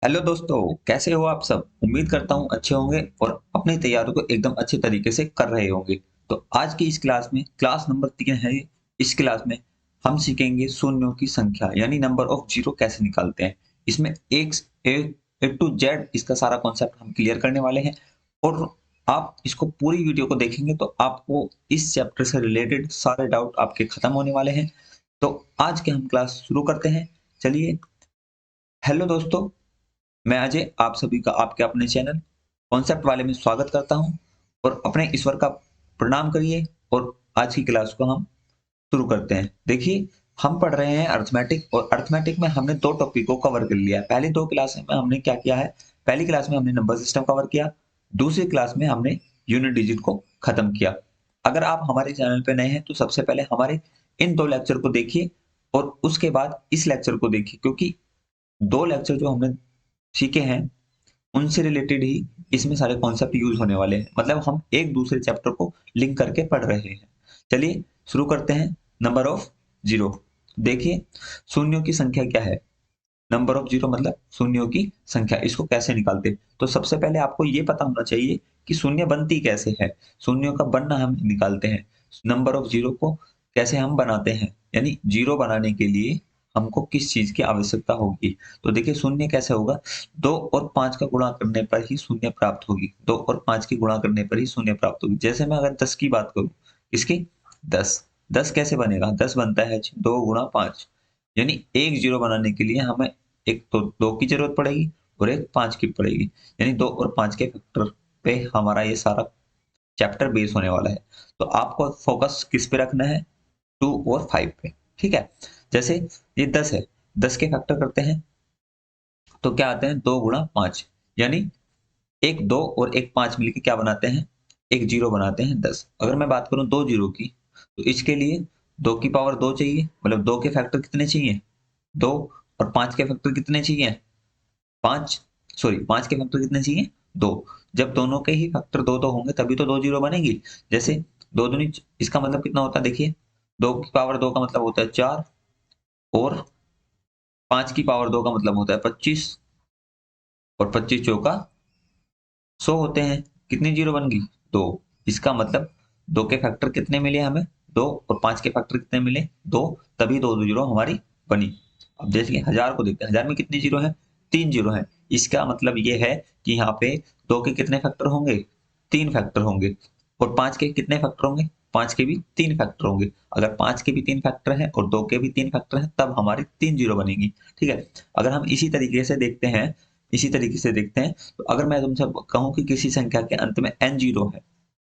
Hello दोस्तों, कैसे हो आप सब। उम्मीद करता हूँ अच्छे होंगे और अपनी तैयारियों को एकदम अच्छे तरीके से कर रहे होंगे। तो आज की इस क्लास में क्लास नंबर 3 है। इस क्लास में हम सीखेंगे शून्यों की संख्या यानी नंबर ऑफ जीरो कैसे निकालते हैं। इसमें एक ए टू जेड इसका सारा कॉन्सेप्ट हम क्लियर करने वाले हैं। और आप इसको पूरी वीडियो को देखेंगे तो आपको इस चैप्टर से रिलेटेड सारे डाउट आपके खत्म होने वाले हैं। तो आज के हम क्लास शुरू करते हैं। चलिए। हेलो दोस्तों, मैं अजय आप सभी का आपके अपने चैनल कॉन्सेप्ट वाले में स्वागत करता हूं और अपने ईश्वर का प्रणाम करिए। और आज की क्लास को हम शुरू करते हैं। देखिए, हम पढ़ रहे हैं अर्थमेटिक और अर्थमेटिक में हमने दो टॉपिक को कवर कर लिया है। पहली दो क्लास में हमने क्या किया है, पहली क्लास में हमने नंबर सिस्टम कवर किया, दूसरी क्लास में हमने यूनिट डिजिट को खत्म किया। अगर आप हमारे चैनल पे नए हैं तो सबसे पहले हमारे इन दो लेक्चर को देखिए और उसके बाद इस लेक्चर को देखिए, क्योंकि दो लेक्चर जो हमने सीखे हैं उनसे रिलेटेड ही इसमें सारे कॉन्सेप्ट यूज होने वाले हैं। मतलब हम एक दूसरे चैप्टर को लिंक करके पढ़ रहे हैं। चलिए शुरू करते हैं। Number of zero. देखिए, शून्यों की संख्या क्या है। नंबर ऑफ जीरो मतलब शून्यों की संख्या। इसको कैसे निकालते, तो सबसे पहले आपको ये पता होना चाहिए कि शून्य बनती कैसे है। शून्यों का बनना हम निकालते हैं। नंबर ऑफ जीरो को कैसे हम बनाते हैं, यानी जीरो बनाने के लिए हमको किस चीज की आवश्यकता होगी। तो देखिए, शून्य कैसे होगा, 2 और 5 का गुणा करने पर ही शून्य प्राप्त होगी। 2 और 5 की गुणा करने पर ही शून्य प्राप्त होगी। जैसे मैं अगर 10 की बात करूं, इसकी 10, 10 कैसे बनेगा, 10 बनता है 2 गुणा 5। यानी एक जीरो बनाने के लिए हमें एक तो 2 की जरूरत पड़ेगी और एक 5 की पड़ेगी। यानी 2 और 5 के फैक्टर पे हमारा ये सारा चैप्टर बेस होने वाला है। तो आपको फोकस किस पे रखना है, 2 और 5 पे। ठीक है। जैसे ये 10 है, 10 के फैक्टर करते हैं तो क्या आते हैं, 2 गुणा 5। यानी एक 2 और एक 5 मिलकर क्या बनाते हैं, एक जीरो बनाते हैं 10। अगर मैं बात करूं दो जीरो की, तो इसके लिए 2 की पावर 2 चाहिए। मतलब 2 के फैक्टर कितने चाहिए, 2। और 5 के फैक्टर कितने चाहिए, 5। सॉरी, 5 के फैक्टर कितने चाहिए, 2। जब दोनों के ही फैक्टर दो दो होंगे तभी तो दो जीरो बनेगी। जैसे दो दूनी, इसका मतलब कितना होता है, देखिए 2 की पावर 2 का मतलब होता है 4, और 5 की पावर 2 का मतलब होता है 25, और 25 चौका 100 होते हैं। कितनी जीरो बन गई, 2। इसका मतलब 2 के फैक्टर कितने मिले हमें, 2। और 5 के फैक्टर कितने मिले, 2। तभी दो जीरो हमारी बनी। अब देखिए 1000 को देखते हैं, 1000 में कितनी जीरो है, 3 जीरो है। इसका मतलब ये है कि यहाँ पे 2 के कितने फैक्टर होंगे, 3 फैक्टर होंगे। और 5 के कितने फैक्टर होंगे, 5 के भी 3 फैक्टर होंगे। अगर 5 के भी 3 फैक्टर हैं और 2 के भी 3 फैक्टर हैं तब हमारी 3 जीरो बनेगी। ठीक है। अगर हम इसी तरीके से देखते हैं, इसी तरीके से देखते हैं, तो अगर मैं तुमसे कहूं कि किसी संख्या के अंत में n जीरो है,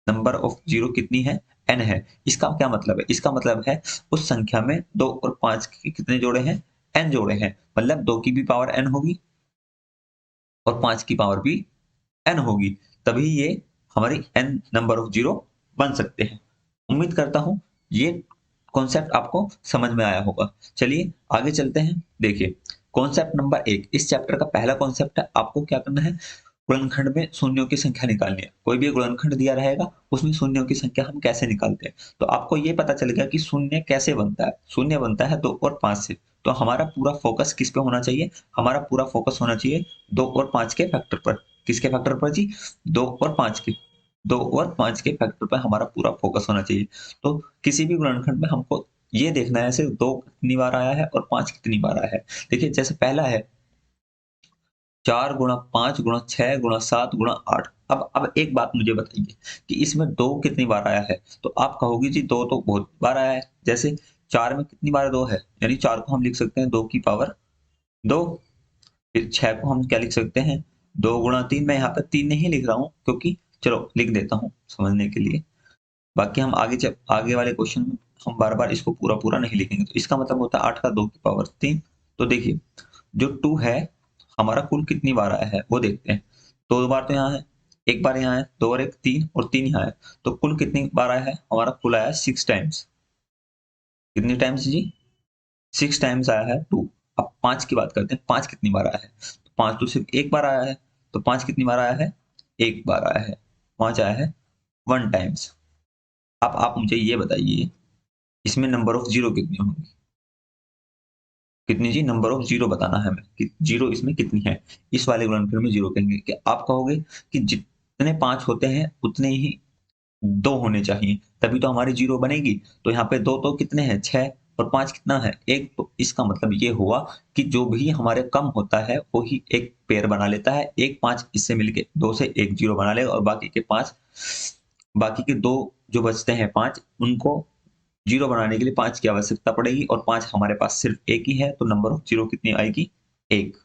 नंबर ऑफ जीरो कितनी है, n है। इसका क्या मतलब है, इसका मतलब है उस संख्या में 2 और 5 के कितने जोड़े हैं, n जोड़े हैं। मतलब 2 की भी पावर n होगी और 5 की पावर भी n होगी। तभी ये हमारी n नंबर ऑफ जीरो बन सकते हैं। उम्मीद करता हूं ये कॉन्सेप्ट आपको समझ में आया होगा। चलिए आगे चलते हैं। देखिए, कॉन्सेप्ट नंबर 1 इस चैप्टर का पहला कॉन्सेप्ट है। आपको क्या करना है, गुणनखंड में शून्यों की संख्या निकालनी है। कोई भी गुणनखंड दिया रहेगा उसमें शून्यों की संख्या हम कैसे निकालते हैं। तो आपको ये पता चल गया कि शून्य कैसे बनता है। शून्य बनता है 2 और 5 से। तो हमारा पूरा फोकस किस पे होना चाहिए, हमारा पूरा फोकस होना चाहिए 2 और 5 के फैक्टर पर। किसके फैक्टर पर जी, 2 और 5 के। 2 और 5 के फैक्टर पर हमारा पूरा फोकस होना चाहिए। तो किसी भी गुणनखंड में हमको ये देखना है सिर्फ 2 कितनी बार आया है और 5 कितनी बार आया है। देखिए जैसे पहला है 4 गुणा 5 गुणा 6 गुणा 7 गुणा 8। अब एक बात मुझे बताइए कि इसमें 2 कितनी बार आया है। तो आप कहोगे जी 2 तो बहुत बार आया है। जैसे 4 में कितनी बार 2 है, यानी 4 को हम लिख सकते हैं 2 की पावर 2। फिर 6 को हम क्या लिख सकते हैं, 2 गुणा 3। मैं यहाँ पर 3 नहीं लिख रहा हूँ क्योंकि, चलो लिख देता हूँ समझने के लिए। बाकी हम आगे वाले क्वेश्चन में हम बार बार इसको पूरा पूरा नहीं लिखेंगे। तो इसका मतलब होता है 8 का 2 की पावर 3। तो देखिए, जो 2 है हमारा कुल कितनी बार आया है वो देखते हैं। 2 बार तो यहाँ है, एक बार यहाँ है, 2 और 1 3, और 3 यहाँ है। तो कुल कितनी बार आया है, हमारा कुल आया है 6 टाइम्स। कितनी टाइम्स जी, 6 टाइम्स आया है 2। अब 5 की बात करते हैं, 5 कितनी बार आया है। तो 5 तो सिर्फ एक बार आया है। तो 5 कितनी बार आया है, एक बार आया है। 5 आया है 1 टाइम्स। अब आप मुझे ये बताइए इसमें नंबर ऑफ जीरो कितनी होंगी। कितनी जी, नंबर ऑफ जीरो बताना है हमें कि जीरो इसमें कितनी है। इस वाले गुणनखंड में जीरो कहेंगे कि आप कहोगे कि जितने 5 होते हैं उतने ही 2 होने चाहिए, तभी तो हमारी जीरो बनेगी। तो यहाँ पे 2 तो कितने हैं, 6, और 5 कितना है, 1। तो इसका मतलब ये हुआ कि जो भी हमारे कम होता है वो ही एक पेयर बना लेता है। 1 5 इससे मिलके 2 से एक जीरो बना लेगा, और बाकी के 2 जो बचते हैं 5, उनको जीरो बनाने के लिए 5 की आवश्यकता पड़ेगी, और 5 हमारे पास सिर्फ एक ही है, तो नंबर ऑफ जीरो कितनी आएगी, 1।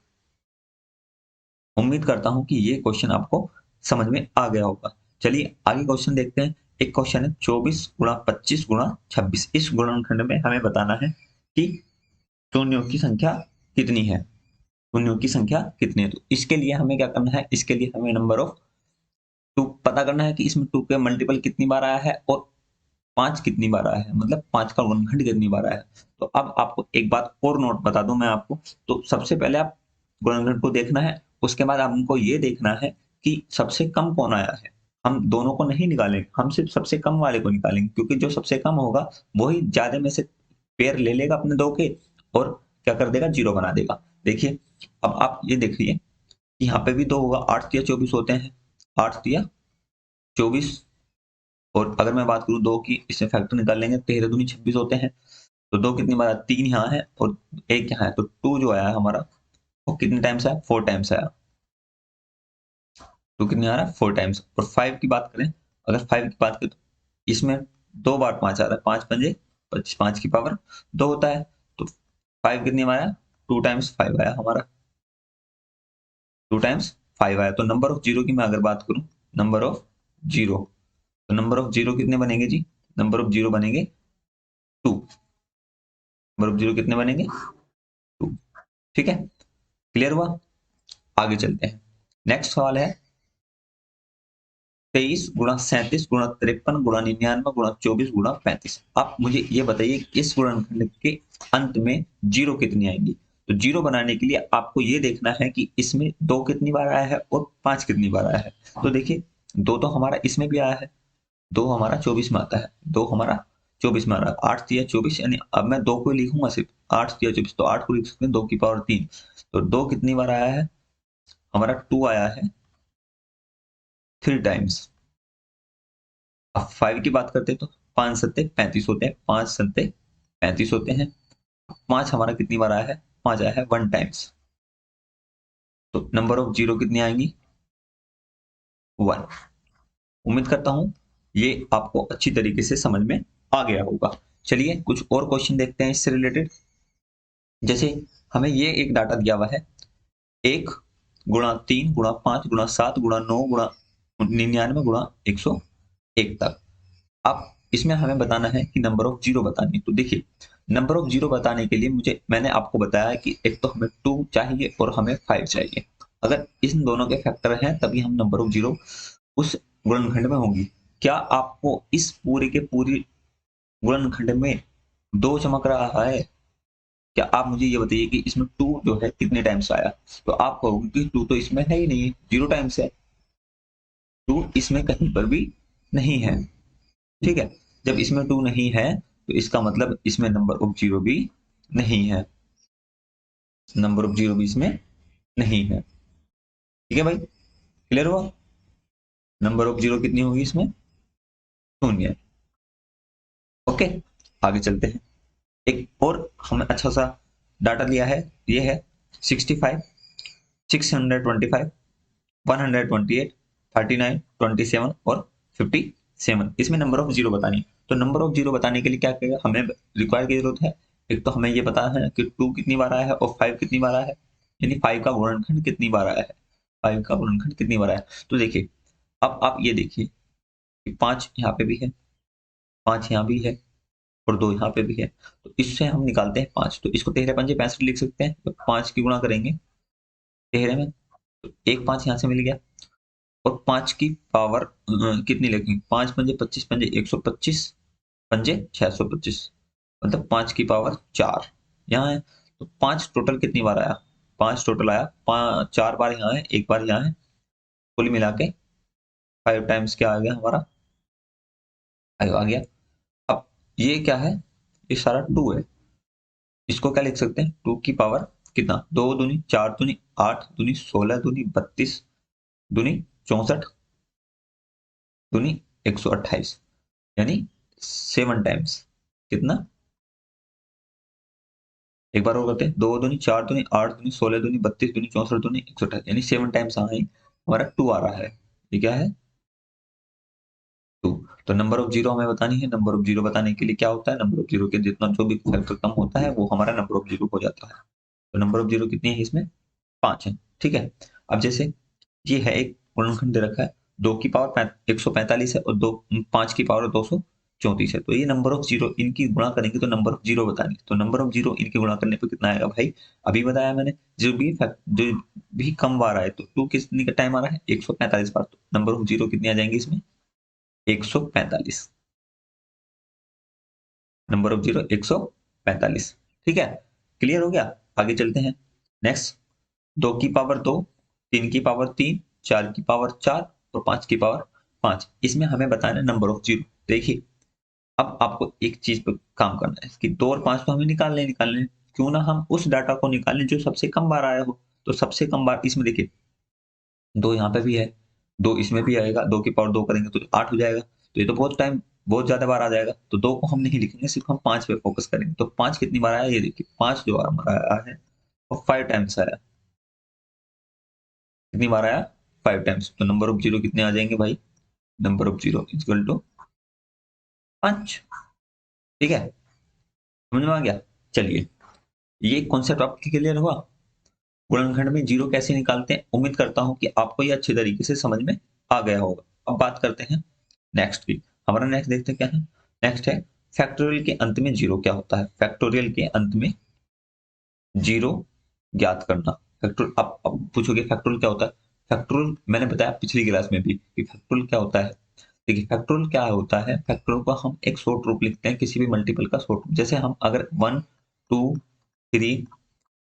उम्मीद करता हूं कि ये क्वेश्चन आपको समझ में आ गया होगा। चलिए आगे क्वेश्चन देखते हैं। एक क्वेश्चन है 24 गुणा 25 गुणा 26। इस गुणनखंड में हमें बताना है कि शून्यों की संख्या कितनी है, शून्यों की संख्या कितनी है। तो इसके लिए हमें क्या करना है, इसके लिए हमें नंबर ऑफ टू पता करना है कि इसमें 2 के मल्टीपल कितनी बार आया है, और 5 कितनी बार आया है, मतलब 5 का गुणनखंड कितनी बार आया है। तो अब आपको एक बात और नोट बता दूं मैं आपको। तो सबसे पहले आप गुणनखंड को देखना है, उसके बाद आपको ये देखना है कि सबसे कम कौन आया है। हम दोनों को नहीं निकालेंगे, हम सिर्फ सबसे कम वाले को निकालेंगे, क्योंकि जो सबसे कम होगा वही ज्यादा में से पेयर ले लेगा अपने 2 के, और क्या कर देगा, जीरो बना देगा। देखिए, अब आप ये देखिए कि यहाँ पे भी 2 होगा, 8 या 24 होते हैं, 8 या 24। और अगर मैं बात करूं 2 की, इससे फैक्टर निकाल लेंगे, 13 दूनी 26 होते हैं। तो 2 कितनी बार, 3 यहाँ है और 1 यहाँ है, तो 2 जो आया है हमारा, वो कितने टाइम्स आया, 4 टाइम्स आया। 2 कितने आ रहा है, 4 टाइम्स। और 5 की बात करें, अगर 5 की बात करें तो इसमें 2 बार 5 आ रहा है, 5 पंजे 25, 5 की पावर 2 होता है। तो 5 कितनी बार आया, 2 टाइम्स 5 आया हमारा, 2 टाइम्स 5 आया। तो नंबर ऑफ जीरो की मैं अगर बात करूं, नंबर ऑफ जीरो, तो नंबर ऑफ जीरो कितने बनेंगे जी, नंबर ऑफ जीरो बनेंगे 2। नंबर ऑफ जीरो कितने बनेंगे, 2। ठीक है, क्लियर हुआ। आगे चलते हैं। नेक्स्ट सवाल है 23 गुणा 37 गुणा 53 गुणा 99 गुणा 24 गुणा 35। आप मुझे ये बताइए इस गुणनखंड के अंत में जीरो कितनी आएंगी। तो जीरो बनाने के लिए आपको ये देखना है कि इसमें 2 कितनी बार आया है और 5 कितनी बार आया है। तो देखिए, 2 तो हमारा इसमें भी आया है, 2 हमारा 24 में आता है, 2 हमारा 24 में आ रहा है, 8 या 24, यानी अब मैं 2 को लिखूंगा सिर्फ, 8 या 24, तो 8 को लिख सकते हैं 2 की पावर 3। तो 2 कितनी बार आया है हमारा, 2 आया है 3 टाइम्स। अब 5 की बात करते हैं तो 5 सत्ते 35 होते हैं, 5 सत्ते 35 होते हैं। 5 हमारा कितनी बार आया है, 5 आया है 1 टाइम्स। तो नंबर ऑफ जीरो कितनी आएंगी, 1। उम्मीद करता हूं ये आपको अच्छी तरीके से समझ में आ गया होगा। चलिए कुछ और क्वेश्चन देखते हैं इससे रिलेटेड। जैसे हमें ये एक डाटा दिया हुआ है, 1 गुणा 3 गुणा 5 गुणा 7 गुणा 9 गुणा 99 गुणा 101 तक। अब इसमें हमें बताना है कि नंबर ऑफ जीरो बतानी है। तो देखिए, नंबर ऑफ जीरो बताने के लिए मैंने आपको बताया कि एक तो हमें 2 चाहिए और हमें 5 चाहिए। अगर इन दोनों के फैक्टर हैं तभी हम नंबर ऑफ जीरो उस गुणनखंड में होंगी। क्या आपको इस पूरे के पूरी गुणनखंड में 2 चमक रहा है? क्या आप मुझे ये बताइए कि इसमें 2 जो है कितने टाइम्स आया। तो आप कहोगे कि 2 तो इसमें है ही नहीं, 0 टाइम्स है, 2 इसमें कहीं पर भी नहीं है। ठीक है, जब इसमें 2 नहीं है तो इसका मतलब इसमें नंबर ऑफ जीरो भी नहीं है, नंबर ऑफ जीरो भी इसमें नहीं है। ठीक है भाई, क्लियर हुआ। नंबर ऑफ जीरो कितनी होगी इसमें, 0। ओके, आगे चलते हैं। एक और हमने अच्छा सा डाटा लिया है, ये है 65 625 128 39 27 और 57। इसमें नंबर ऑफ जीरो बतानी है। तो नंबर ऑफ जीरो बताने के लिए क्या करेगा, हमें रिक्वायर की जरूरत है। एक तो हमें ये पता है कि 2 कितनी बार आया है और 5 कितनी बार आया है, यानी 5 का गुणनखंड कितनी बार आया है, 5 का गुणनखंड कितनी बार आया है। तो देखिए, अब आप ये देखिए कि 5 यहाँ पे भी है, 5 यहाँ भी है, और 2 यहाँ पे भी है। तो इससे हम निकालते हैं 5। तो इसको 13 पंजे 65 लिख सकते हैं। तो 5 की गुणा करेंगे 13 में, तो एक 5 यहाँ से मिल गया, और 5 की पावर कितनी लगेगी, 5 पंजे 25 पंजे 125 पंजे 625, मतलब 5 की पावर 4 यहाँ है। तो 5 टोटल कितनी बार आया, 5 टोटल आया, 4 बार यहाँ है, एक बार यहाँ है, कुल मिला के 5 टाइम्स क्या आ गया हमारा, 5 आ गया। अब ये क्या है, ये सारा 2 है, इसको क्या लिख सकते हैं, 2 की पावर कितना, 2 दूनी 4 दूनी 8 दूनी 16 दूनी 32 दूनी 64 दूनी 128, यानी 7 टाइम्स। कितना, एक बार और करते हैं, 2 दूनी 4 दूनी 8 दूनी 16 दूनी 32 दूनी 64 दूनी 128, यानी 7 टाइम्स हमारा 2 आ रहा है। ये क्या है, 2। तो नंबर ऑफ जीरो हमें बतानी है। नंबर ऑफ जीरो बताने के लिए क्या होता है, नंबर ऑफ जीरो के जितना जो भी फैक्टर कम होता है वो हमारा नंबर ऑफ जीरो हो जाता है। तो नंबर ऑफ जीरो कितनी है इसमें, 5 है। ठीक है, अब जैसे ये है एक गुणनखंड दे रखा है, 2 की पावर 145 है और 5 की पावर 234 है। तो ये नंबर ऑफ जीरो इनकी गुणा करेंगे तो नंबर ऑफ जीरो बतानी, तो नंबर ऑफ जीरो इनकी गुणा करने पे कितना आएगा भाई, अभी बताया मैंने, जो भी कम बार आए तो 2 कितनी का टाइम आ रहा है, 145 बार, तो नंबर ऑफ जीरो कितनी आ जाएंगी इसमें, 145। Number of zero 145। ठीक है, क्लियर हो गया। आगे चलते हैं। नेक्स्ट, 2 की पावर 2, 3 की पावर 3, 4 की पावर 4 और 5 की पावर 5। इसमें हमें बताना है नंबर ऑफ जीरो। देखिए, अब आपको एक चीज पर काम करना है कि 2 और 5 तो हमें निकालने हैं। क्यों ना हम उस डाटा को निकालें जो सबसे कम बार आया हो। तो सबसे कम बार इसमें देखिए, 2 यहाँ पे भी है, 2 इसमें भी आएगा, 2 की पावर 2 करेंगे तो 8 हो जाएगा। तो ये तो बहुत ज्यादा बार आ जाएगा। तो 2 को हम नहीं लिखेंगे, सिर्फ हम 5 पे फोकस करेंगे। तो 5 कितनी बार आया, ये देखिए 5 जो हमारा आया है वो 5 टाइम्स आया। कितनी बार आया, 5 टाइम्स। तो नंबर ऑफ जीरो कितने आ जाएंगे भाई, number of zero equal to 5। ठीक है, समझ में आ गया। चलिए, ये कॉन्सेप्ट आपके क्लियर हुआ। गुणनखंड में जीरो कैसे निकालते हैं, उम्मीद करता हूं कि आपको ये अच्छे तरीके से समझ में आ गया होगा। अब बात करते हैं नेक्स्ट की। हमारा नेक्स्ट देखते हैं क्या है। नेक्स्ट है फैक्टोरियल के अंत में जीरो क्या होता है। फैक्टोरियल के अंत में जीरो ज्ञात करना। फैक्टोरियल, आप पूछोगे फैक्टोरियल क्या होता है। फैक्टोरियल मैंने बताया पिछली क्लास में भी कि फैक्टोरियल क्या होता है। देखिए, फैक्टोरियल क्या होता है, फैक्टोरियल को हम एक शॉर्ट रूप लिखते हैं किसी भी मल्टीपल का शॉर्ट रूप। जैसे हम अगर 1 2 3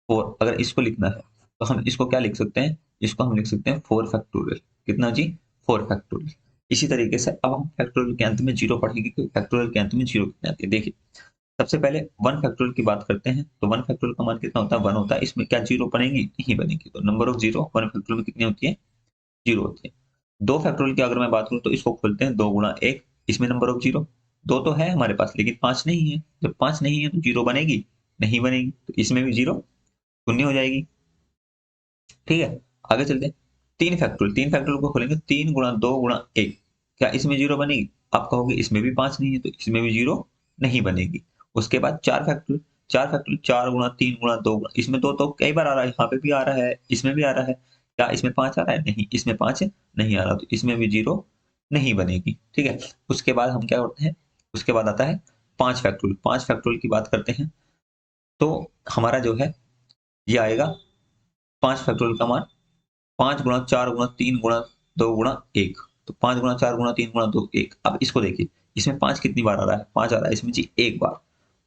4 अगर इसको लिखना है तो हम इसको क्या लिख सकते हैं, इसको हम लिख सकते हैं 4 फैक्टोरियल। कितना जी, 4 फैक्टोरियल। इसी तरीके से अब हम फैक्टोरियल के अंत में जीरो पढ़ेंगे कि फैक्टोरियल के अंत में जीरो कितने आते हैं। देखिए, सबसे पहले 1 फैक्टोरियल की बात करते हैं। तो 1 फैक्टोरियल का मान कितना होता है, 1 होता है। इसमें क्या जीरो बनेगी, नहीं बनेगी। तो नंबर ऑफ जीरो 1 फैक्टोरियल में कितनी होती है, जीरो होती है। 2 फैक्टोरियल की अगर मैं बात करूं तो इसको खोलते हैं, 2 गुणा 1, इसमें नंबर ऑफ जीरो 2 तो है हमारे पास, लेकिन 5 नहीं है। जब 5 नहीं है तो जीरो बनेगी, नहीं बनेगी। तो इसमें भी जीरो शून्य हो जाएगी। ठीक है, आगे चलते हैं। 3 फैक्टोरियल को खोलेंगे, 3 गुणा 2 गुणा 1, क्या इसमें जीरो बनेगी। आप कहोगे इसमें भी 5 नहीं है तो इसमें भी जीरो नहीं बनेगी। उसके बाद 4 फैक्टोरियल 4 गुणा 3 गुणा 2 गुणा, इसमें दो तो कई बार आ रहा है, यहाँ पे भी आ रहा है, इसमें भी आ रहा है। क्या इसमें 5 आ रहा है, नहीं, इसमें 5 नहीं आ रहा, तो इसमें भी जीरो नहीं बनेगी। ठीक है, उसके बाद हम क्या करते हैं, उसके बाद आता है 5 फैक्टोरियल। 5 फैक्टोरियल की बात करते हैं तो हमारा जो है ये आएगा 5 फैक्टोरियल का मान 5 गुणा 4 गुणा 3 गुणा 2 गुणा 1। तो 5 गुणा 4 गुणा 3 गुणा 2 1। अब इसको देखिए, इसमें 5 कितनी बार आ रहा है, 5 आ रहा है इसमें जी एक बार,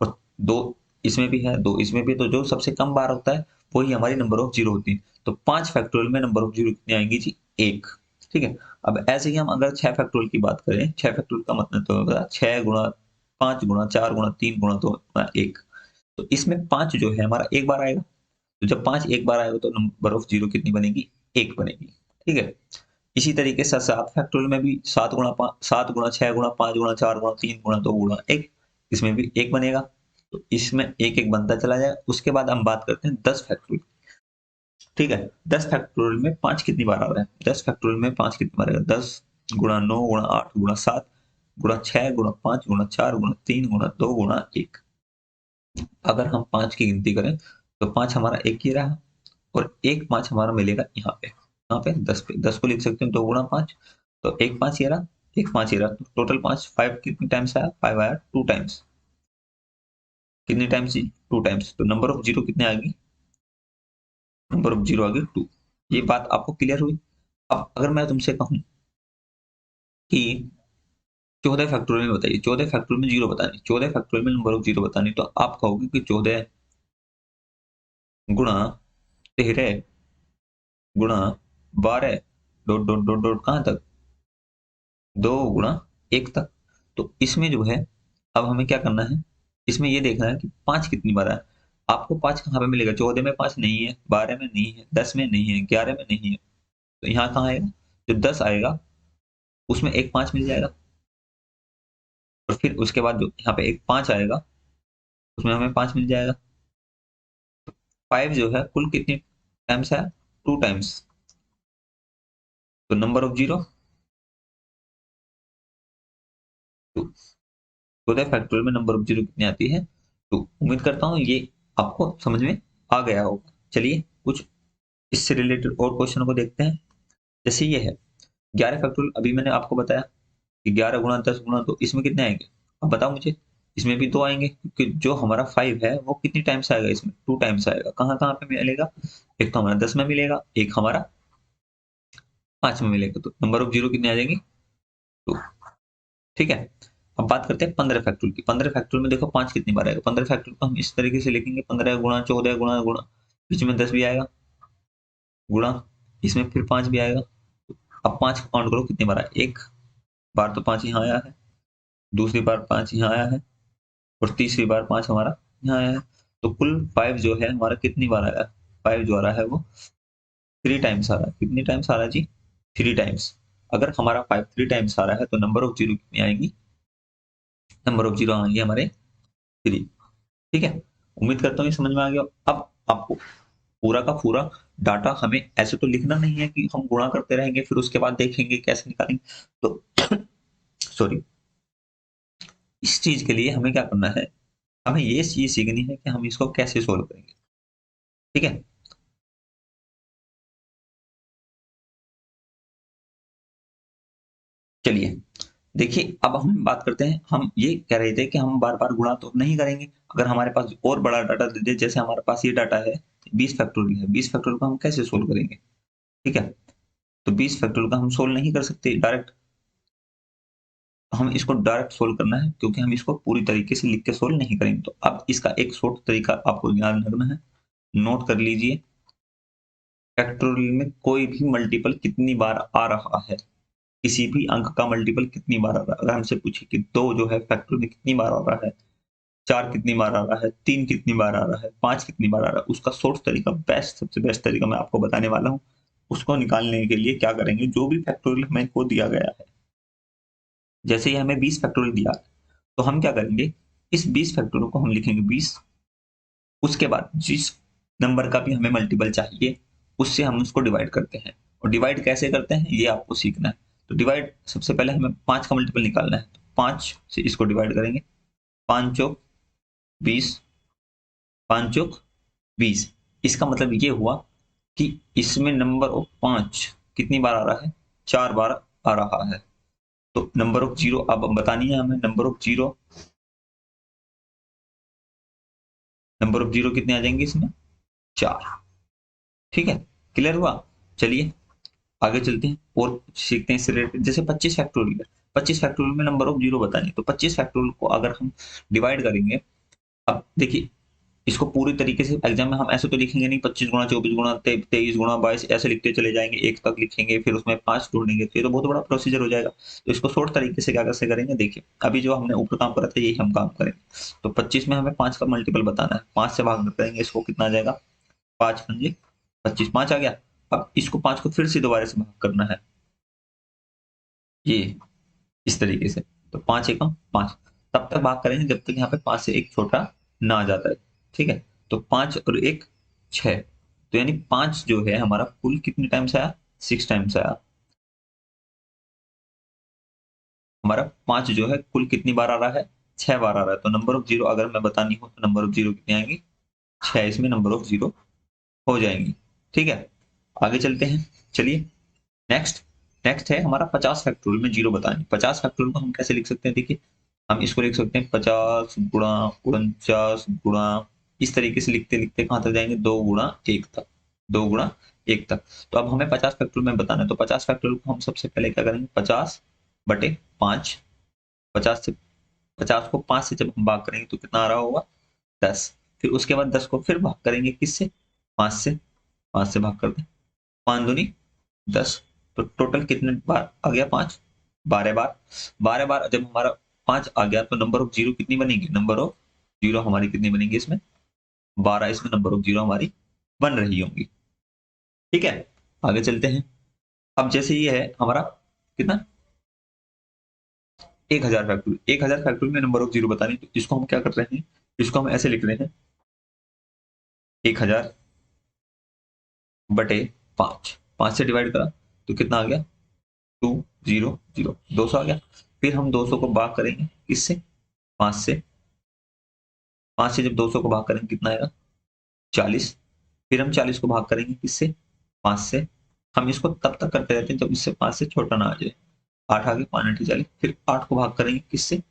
और 2 इसमें भी है, 2 इसमें भी। तो जो सबसे कम बार होता है वही हमारी नंबर ऑफ जीरो होती है। तो 5 फैक्टोरियल में नंबर ऑफ जीरो कितनी आएंगी जी, 1। ठीक है, अब ऐसे ही हम अगर 6 फैक्टोरियल की बात करें, 6 फैक्टोरियल का मतलब तो होगा 6 गुणा 5 गुणा 4 गुणा 3 गुणा 2 गुणा 1। तो इसमें 5 जो है हमारा एक बार आएगा। तो जब 5 एक बार आएगा तो नंबर ऑफ जीरो कितनी बनेगी, 1 बनेगी। ठीक है, इसी तरीके से 7 फैक्टोरियल में भी 7 गुणा 6 गुणा 5 गुणा 4 गुणा 3 गुणा 2 गुणा 1, इसमें भी 1 बनेगा। तो इसमें एक एक बनता चला जाए। उसके बाद हम बात करते हैं 10 फैक्टोरियल। ठीक है, 10 फैक्टोरियल में 5 कितनी बार आ रहा है, 10 फैक्टोरियल में 5 कितनी बार आएगा, 10 गुणा 9 गुणा 8 गुणा 7 गुणा 6 गुणा 5 गुणा 4 गुणा 3 गुणा 2 गुणा 1। अगर हम 5 की गिनती करें तो 5 हमारा एक ही रहा, और एक 5 हमारा मिलेगा यहाँ पे 10 पे। 10 को लिख सकते हैं 2 गुणा 5, तो एक 5 ये रहा, एक 5 ये रहा, तो टोटल 5, 5 कितनी टाइम्स आया, 5 आया 2 टाइम्स। कितनी टाइम्स जी, 2 टाइम्स। तो नंबर ऑफ जीरो कितने आ गई, नंबर ऑफ जीरो आ गई 2। ये बात आपको क्लियर हुई। अब अगर मैं तुमसे कहूं कि 14 फैक्टोरियल में बताइए, 14 फैक्टोरियल में जीरो बतानी, 14 फैक्टोरियल में नंबर ऑफ जीरो बतानी, तो आप कहोगे कि 14 गुणा 13 गुणा 12 डॉट डॉट डॉट डॉट कहां तक, 2 गुणा 1 तक। तो इसमें जो है अब हमें क्या करना है, इसमें ये देखना है कि 5 कितनी बार आया। आपको 5 कहाँ पे मिलेगा? 14 में 5 नहीं है, 12 में नहीं है, 10 में नहीं है, 11 में नहीं है, तो यहाँ कहाँ आएगा? जो 10 आएगा उसमें एक 5 मिल जाएगा, और फिर उसके बाद जो यहाँ पे एक 5 आएगा उसमें हमें 5 मिल जाएगा। 5 जो है कुल कितनी टाइम्स है? 2 टाइम्स। तो नंबर ऑफ जीरो 2। तो फैक्टोरियल में नंबर ऑफ जीरो कितनी आती है? 2। उम्मीद करता हूँ ये आपको समझ में आ गया होगा। चलिए कुछ इससे रिलेटेड और क्वेश्चन को देखते हैं। जैसे ये है 11 फैक्टोरियल, अभी मैंने आपको बताया कि 11 गुणा 10 गुणा, तो इसमें कितने आएंगे? अब बताओ मुझे। इसमें भी 2 आएंगे, क्योंकि जो हमारा 5 है वो कितनी टाइम्स आएगा? इसमें 2 टाइम्स आएगा। कहाँ कहाँ पे मिलेगा? एक तो हमारा 10 में मिलेगा, एक हमारा 5 में मिलेगा, तो नंबर ऑफ जीरो कितने आ जाएंगे? 2। ठीक है। अब बात करते हैं 15 फैक्टोरियल की। 15 फैक्टोरियल में देखो 5 कितनी बार आएगा? 15 फैक्टोरियल को हम इस तरीके से लिखेंगे, 15 गुणा 14 गुणा गुणा, बीच में 10 भी आएगा, गुणा, इसमें फिर 5 भी आएगा। अब 5 काउंट करो कितनी बार आया? एक बार तो 5 यहाँ आया है, दूसरी बार 5 यहाँ आया है, और तीसरी बार 5 हमारा यहाँ आया है। तो कुल 5 जो है हमारा कितनी बार आया? 5 जो आ रहा है वो 3 टाइम्स आ रहा है। कितनी टाइम्स आ रहा है जी? 3 टाइम्स। अगर हमारा 5 3 टाइम्स आ रहा है तो नंबर ऑफ जीरो कितनी आएंगी? नंबर ऑफ जीरो आएंगे हमारे 3। ठीक है। उम्मीद करता हूँ ये समझ में आ गया। अब आपको पूरा का पूरा डाटा हमें ऐसे तो लिखना नहीं है कि हम गुणा करते रहेंगे फिर उसके बाद देखेंगे कैसे निकालेंगे। तो सॉरी, इस चीज के लिए हमें क्या करना है? हमें ये चीज सीखनी है कि हम इसको कैसे सोल्व करेंगे। ठीक है। चलिए देखिए, अब हम बात करते हैं। हम ये कह रहे थे कि हम बार बार गुणा तो नहीं करेंगे। अगर हमारे पास और बड़ा डाटा दे दे, जैसे हमारे पास ये डाटा है 20 फैक्टोरियल है, 20 फैक्टोरियल को हम कैसे सोल्व करेंगे? ठीक है। तो 20 फैक्टोरियल का हम सोल्व नहीं कर सकते डायरेक्ट, हम इसको डायरेक्ट सोल्व करना है, क्योंकि हम इसको पूरी तरीके से लिख के सोल्व नहीं करेंगे। तो अब इसका एक शॉर्ट तरीका आपको ध्यान रखना है, नोट कर लीजिए। फैक्टोरियल में कोई भी मल्टीपल कितनी बार आ रहा है, किसी भी अंक का मल्टीपल कितनी बार आ रहा है। अगर हमसे पूछे कि 2 जो है फैक्टोरियल में कितनी बार आ रहा है, 4 कितनी बार आ रहा है, 3 कितनी बार आ रहा है, 5 कितनी बार आ रहा है, उसका शॉर्ट तरीका, बेस्ट, सबसे बेस्ट तरीका मैं आपको बताने वाला हूँ। उसको निकालने के लिए क्या करेंगे? जो भी फैक्टोरियल हमें को दिया गया है, जैसे ही हमें 20 फैक्टोरियल दिया, तो हम क्या करेंगे? इस 20 फैक्टोरियल को हम लिखेंगे 20। उसके बाद जिस नंबर का भी हमें मल्टीपल चाहिए उससे हम उसको डिवाइड करते हैं। और डिवाइड कैसे करते हैं ये आपको सीखना है। तो डिवाइड, सबसे पहले हमें 5 का मल्टीपल निकालना है, तो 5 से इसको डिवाइड करेंगे। 5 चौक 20, 5 चौक 20। इसका मतलब ये हुआ कि इसमें नंबर ऑफ 5 कितनी बार आ रहा है? 4 बार आ रहा है। तो नंबर ऑफ जीरो अब बतानी है हमें। नंबर ऑफ जीरो कितने आ जाएंगे इसमें? 4। ठीक है। क्लियर हुआ? चलिए आगे चलते हैं और कुछ सीखते हैं इससे रिलेटेड। जैसे 25 फैक्टोरियल है, 25 फैक्टोरियल में नंबर ऑफ जीरो बतानी है, तो 25 फैक्टोरियल को अगर हम डिवाइड करेंगे, अब देखिए इसको पूरी तरीके से एग्जाम में हम ऐसे तो लिखेंगे नहीं, 25 गुणा 24 गुणा 23 गुणा 22 ऐसे लिखते चले जाएंगे, एक तक लिखेंगे, फिर उसमें 5 जोड़ेंगे, तो ये तो बहुत बड़ा प्रोसीजर हो जाएगा। तो इसको शॉर्ट तरीके से क्या कैसे करेंगे, देखिए अभी जो हमने ऊपर काम करा था यही हम काम करेंगे। तो 25 में हमें 5 का मल्टीपल बताना है, 5 से भाग करेंगे, इसको कितना आ जाएगा? 5 पंजे 25, 5 आ गया। अब इसको 5 को फिर से दोबारा से भाग करना है, ये इस तरीके से। तो 5 एकम 5, तब तक भाग करेंगे जब तक यहाँ पे 5 से एक छोटा ना आ जाता है। ठीक है। तो 5 और 1 6, तो यानी 5 जो है हमारा कुल कितने टाइम्स आया? 6 टाइम्स आया। हमारा 5 जो है कुल कितनी बार आ रहा है? 6 बार आ रहा है। तो नंबर ऑफ जीरो अगर मैं बतानी हो तो नंबर ऑफ जीरो कितनी आएंगी? 6 इसमें नंबर ऑफ जीरो हो जाएंगी। ठीक है। आगे चलते हैं। चलिए नेक्स्ट, नेक्स्ट है हमारा 50 फैक्टोरियल में जीरो बतानी। 50 फैक्टोरियल को हम कैसे लिख सकते हैं? देखिए हम इसको लिख सकते हैं 50 गुणा 49 गुणा, इस तरीके से लिखते लिखते कहां तक जाएंगे? 2 गुणा 1 तक, 2 गुणा 1 तक। तो अब हमें 50 फैक्टोरियल में बताना है, तो 50 फैक्टोरियल को हम सबसे पहले क्या करेंगे? 50 बटे 5। 50 से 50 को 5 से जब हम भाग करेंगे तो कितना आ रहा होगा? 10। फिर उसके बाद 10 को फिर भाग करेंगे किससे? 5 से। 5 से भाग कर दें, 5 दूनी 10। तो टोटल कितने बार आ गया? 5, 12 बार। 12 बार जब हमारा 5 आ गया तो नंबर ऑफ जीरो कितनी बनेगी? नंबर ऑफ जीरो हमारी कितनी बनेगी इसमें? 12 इसमें नंबर ऑफ जीरो हमारी बन रही होंगी। ठीक है, आगे चलते हैं। अब जैसे ये है हमारा कितना 1000 फैक्टोरियल में नंबर ऑफ जीरो बतानी, तो इसको हम क्या कर रहे हैं, इसको हम ऐसे लिख रहे हैं 1000 बटे 5, 5 से डिवाइड करा तो कितना आ गया 200, 200 आ गया। फिर हम 200 को भाग करेंगे किससे, 5 से, 5 से जब 200 को भाग करेंगे कितना आएगा 40। फिर हम 40 को भाग करेंगे किससे, 5 से। हम इसको तब तक करते रहते हैं जब इससे 5 से छोटा ना आ जाए। 8 आगे 5 8 40, फिर 8 को भाग करेंगे किससे,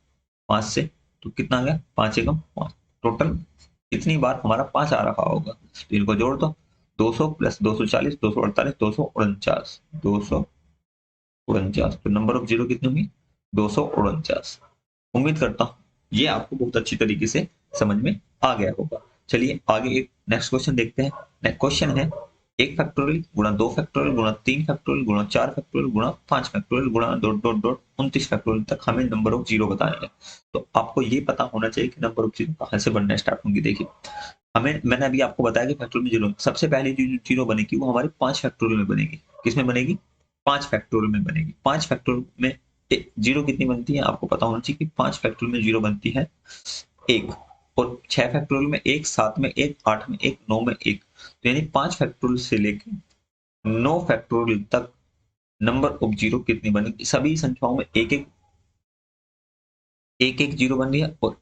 5 से, तो कितना आ गया 5 एकम 5। टोटल कितनी बार हमारा 5 आ रहा होगा, तो इनको जोड़ दो, 200 प्लस 240 248 249, 249, तो नंबर ऑफ जीरो कितनी होगी 249। उम्मीद करता हूँ ये आपको बहुत अच्छी तरीके से समझ में आ गया होगा। चलिए आगे एक नेक्स्ट क्वेश्चन देखते हैं। नेक्स्ट क्वेश्चन है 1 फैक्टोरियल गुणा 2 फैक्टोरियल गुणा 3 फैक्टोरियल गुणा 4 फैक्टोरियल गुणा 5 फैक्टोरियल गुणा डॉट डॉट डॉट 29 फैक्टोरियल तक हमें नंबर ऑफ जीरो बताने हैं। तो आपको ये पता होना चाहिए कि नंबर ऑफ जीरो कहाँ से बनना स्टार्ट होंगी। देखिए हमें, मैंने अभी आपको बताया कि फैक्टोरियल में जीरो सबसे पहले जो जीरो बनेगी वो हमारी 5 फैक्टोरियल में बनेगी। किसमें बनेगी, 5 फैक्टोरियल में बनेगी। 5 फैक्टोरियल में जीरो कितनी बनती है आपको पता होना चाहिए कि 5 फैक्टोरियल में जीरो बनती है 1, और 6 फैक्टोरियल में 1, 7 में 1, 8 में 1, 9 में 1। तो यानी 5 फैक्टोरियल से लेकर 9 फैक्टोरियल तक नंबर ऑफ जीरो कितनी बनेगी, सभी संख्याओं में एक एक जीरो बन रही है, और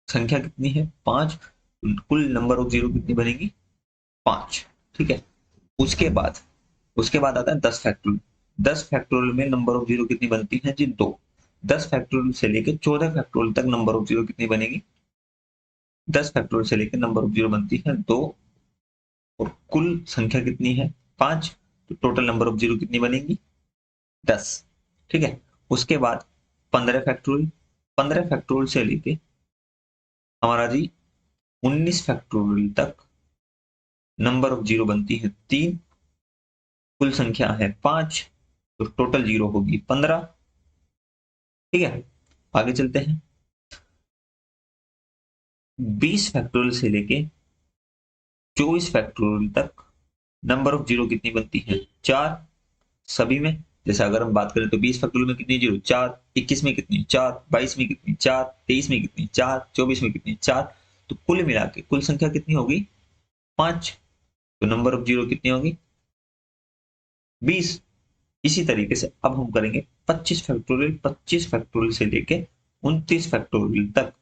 संख्या कितनी है 5, कुल नंबर ऑफ जीरो कितनी बनेगी 5। ठीक है, उसके बाद आता है 10 फैक्टोरियल। 10 फैक्टोरियल में नंबर ऑफ जीरो कितनी बनती है जी 2। 10 फैक्टोरियल से लेकर 14 फैक्टोरियल तक नंबर ऑफ जीरो कितनी बनेगी, 10 फैक्टोरियल से लेकर नंबर ऑफ जीरो बनती है 2, और कुल संख्या कितनी है 5, तो टोटल नंबर ऑफ जीरो कितनी बनेगी 10। ठीक है, उसके बाद 15 फैक्टोरियल, 15 फैक्टोरियल से लेके हमारा जी 19 फैक्टोरियल तक नंबर ऑफ जीरो बनती है 3, कुल संख्या है 5, तो टोटल जीरो होगी 15। ठीक है, आगे चलते हैं। 20 फैक्टोरियल से लेके 24 फैक्टोरियल तक नंबर ऑफ जीरो कितनी बनती है 4, सभी में। जैसे अगर हम बात करें तो 20 फैक्टोरियल में कितनी जीरो 4, 21 में कितनी 4, 22 में कितनी 4, 23 में कितनी 4, 24 में कितनी 4, तो कुल मिला के कुल संख्या कितनी होगी 5, तो नंबर ऑफ जीरो कितनी होगी 20। इसी तरीके से अब हम करेंगे 25 फैक्टोरियल, 25 फैक्टोरियल से लेके 29 फैक्टोरियल तक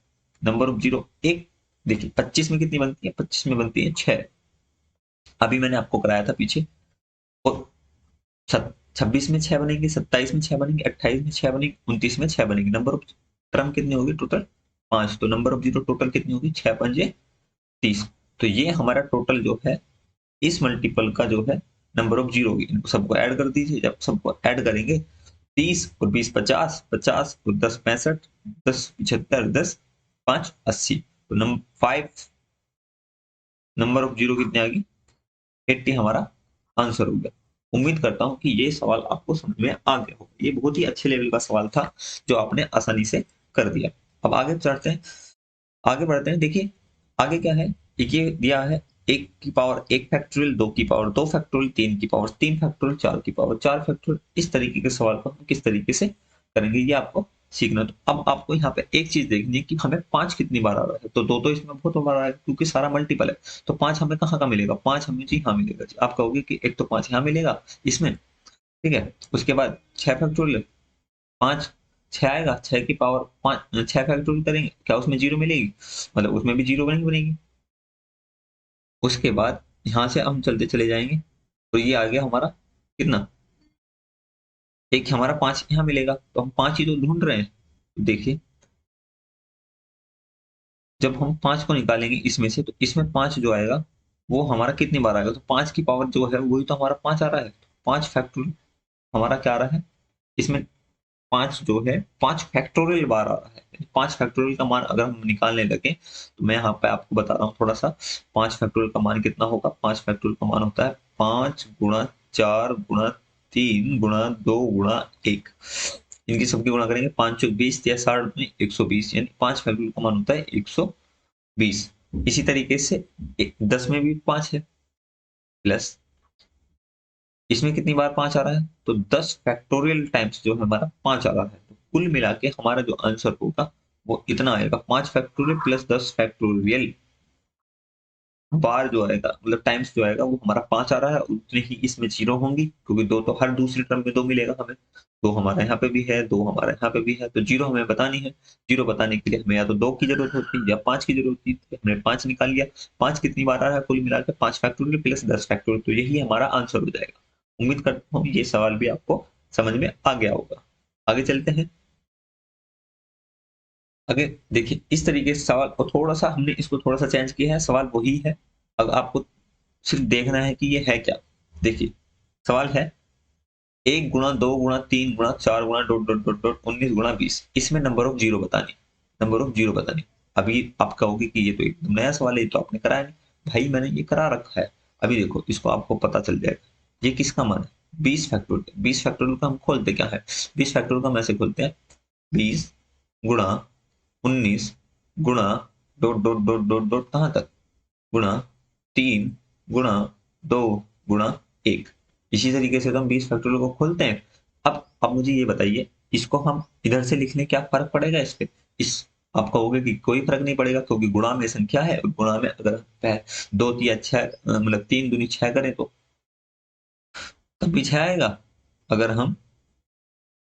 नंबर ऑफ जीरो एक। देखिए 25 में कितनी बनती है, 25 में बनती है 6, अभी मैंने आपको कराया था पीछे। और 26 में 6 बनेंगे, 27 में 6 बनेंगे, 28 में 6 बनेंगे, 29 में 6 बनेंगे। नंबर ऑफ टर्म कितनी होगी टोटल 5, तो नंबर ऑफ जीरो टोटल कितनी होगी 6 पंजे 30। तो ये हमारा टोटल जो है इस मल्टीपल का जो है नंबर ऑफ जीरो होगी। इनको सबको ऐड कर दीजिए, जब सबको ऐड करेंगे 30 और 20 50, 50 और 10 65, 10 75, 10 5 80, तो नंबर 5 नंबर ऑफ जीरो कितनी आ गई 80 हमारा आंसर हो गया। उम्मीद करता हूं कि ये सवाल आपको समझ में आ गया होगा। ये बहुत ही अच्छे लेवल का सवाल था जो आपने आसानी से कर दिया। अब आगे चढ़ते हैं, आगे बढ़ते हैं। देखिए आगे क्या है, एक ये दिया है 1 की पावर 1 फैक्टोरियल, 2 की पावर 2 फैक्टोरियल, 3 की पावर 3 फैक्टोरियल, 4 की पावर 4 फैक्टोरियल। इस तरीके के सवाल को हम किस तरीके से करेंगे ये आपको सीखना। तो अब आपको यहाँ पे एक चीज देखनी है कि हमें 5 कितनी बार आ रहा है, तो 2 तो इसमें बहुत बार आ रहा है क्योंकि सारा मल्टीपल है। तो 5 हमें कहाँ का मिलेगा, 5 हमें जी हाँ मिलेगा जी। आप कहोगे कि एक तो 5 यहाँ मिलेगा इसमें, ठीक है। उसके बाद 6 फैक्टोरियल 5, 6 आएगा, 6 की पावर 5, 6 फैक्टोरियल करेंगे, क्या उसमें जीरो मिलेगी, मतलब उसमें भी जीरो बनेगी। उसके बाद यहां से हम चलते चले जाएंगे, तो ये आ गया हमारा कितना, एक हमारा 5 यहाँ मिलेगा, तो हम 5 ही तो ढूंढ रहे हैं। तो देखिए जब हम 5 को निकालेंगे इसमें से, तो इसमें 5 जो आएगा वो हमारा कितनी बार आएगा, तो 5 की पावर जो है वही तो हमारा 5 आ रहा है। तो 5 फैक्टोरियल हमारा क्या आ रहा है इसमें, 5 जो है 5 फैक्टोरियल बार आ रहा है। 5 फैक्टोरियल का मान अगर हम निकालने लगे, तो मैं यहाँ पे आपको बता रहा हूँ थोड़ा सा। 5 फैक्टोरियल का मान कितना होगा, 5 फैक्टोरियल का मान होता है 5 गुणा 4 गुणा 3 गुणा 2 गुणा 1। इनकी सबकी गुणा करेंगे, 5 चौक 20 या 60 में 120, यानी 5 फैक्टोरियल का मान होता है 120। इसी तरीके से 10 में भी 5 है, प्लस इसमें कितनी बार 5 आ रहा है, तो 10 फैक्टोरियल टाइम्स जो है हमारा 5 आ रहा है। तो कुल मिला के हमारा जो आंसर होगा वो इतना आएगा, 5 फैक्टोरियल प्लस 10 फैक्टोरियल बार जो आएगा, मतलब टाइम्स जो आएगा वो हमारा 5 आ रहा है, उतने ही इसमें जीरो होंगी, क्योंकि दो तो हर दूसरी टर्म में दो मिलेगा हमें। दो हमारे यहाँ पे भी है, दो हमारे यहाँ पे भी है, तो जीरो हमें बतानी है। जीरो बताने के लिए हमें या तो 2 की जरूरत होती है या 5 की जरूरत होती है, हमने 5 निकाल लिया। 5 कितनी बार आ रहा है कुल मिलाकर, 5 फैक्टोरियल प्लस 10 फैक्टोरियल, तो यही हमारा आंसर हो जाएगा। उम्मीद करता हूँ ये सवाल भी आपको समझ में आ गया होगा। आगे चलते हैं। आगे देखिए, इस तरीके से सवाल को थोड़ा सा हमने इसको थोड़ा सा चेंज किया है, सवाल वही है। अब आपको सिर्फ देखना है कि ये है क्या। देखिए सवाल है 1 गुणा 2 गुणा 3 गुणा 4 गुणा डॉट डॉट डॉट डॉट 19 गुणा 20, इसमें नंबर ऑफ जीरो बतानी, नंबर ऑफ जीरो बतानी। अभी आप कहोगे कि ये तो एकदम नया सवाल है, ये तो आपने कराया नहीं। भाई मैंने ये करा रखा है। अभी देखो इसको आपको पता चल जाएगा ये किसका मान है। 20 फैक्टोरियल, 20 फैक्टोरियल का हम खोलते क्या है, 20 फैक्टोरियल का हम ऐसे खोलते हैं, 20 गुणा 19 गुणा dot dot dot dot dot कहाँ तक, गुणा 3 गुणा 2 गुणा 1। इसी तरीके से तो हम 20 फैक्टोरियल को खोलते हैं। अब मुझे ये बताइए, इसको हम इधर से लिखने क्या फर्क पड़ेगा इस पे, इस आप कहोगे कि कोई फर्क नहीं पड़ेगा, क्योंकि गुणा में संख्या है, और गुणा में अगर 2 या 6 मतलब 3 दूनी 6 करें तो तब भी 6 आएगा। अगर हम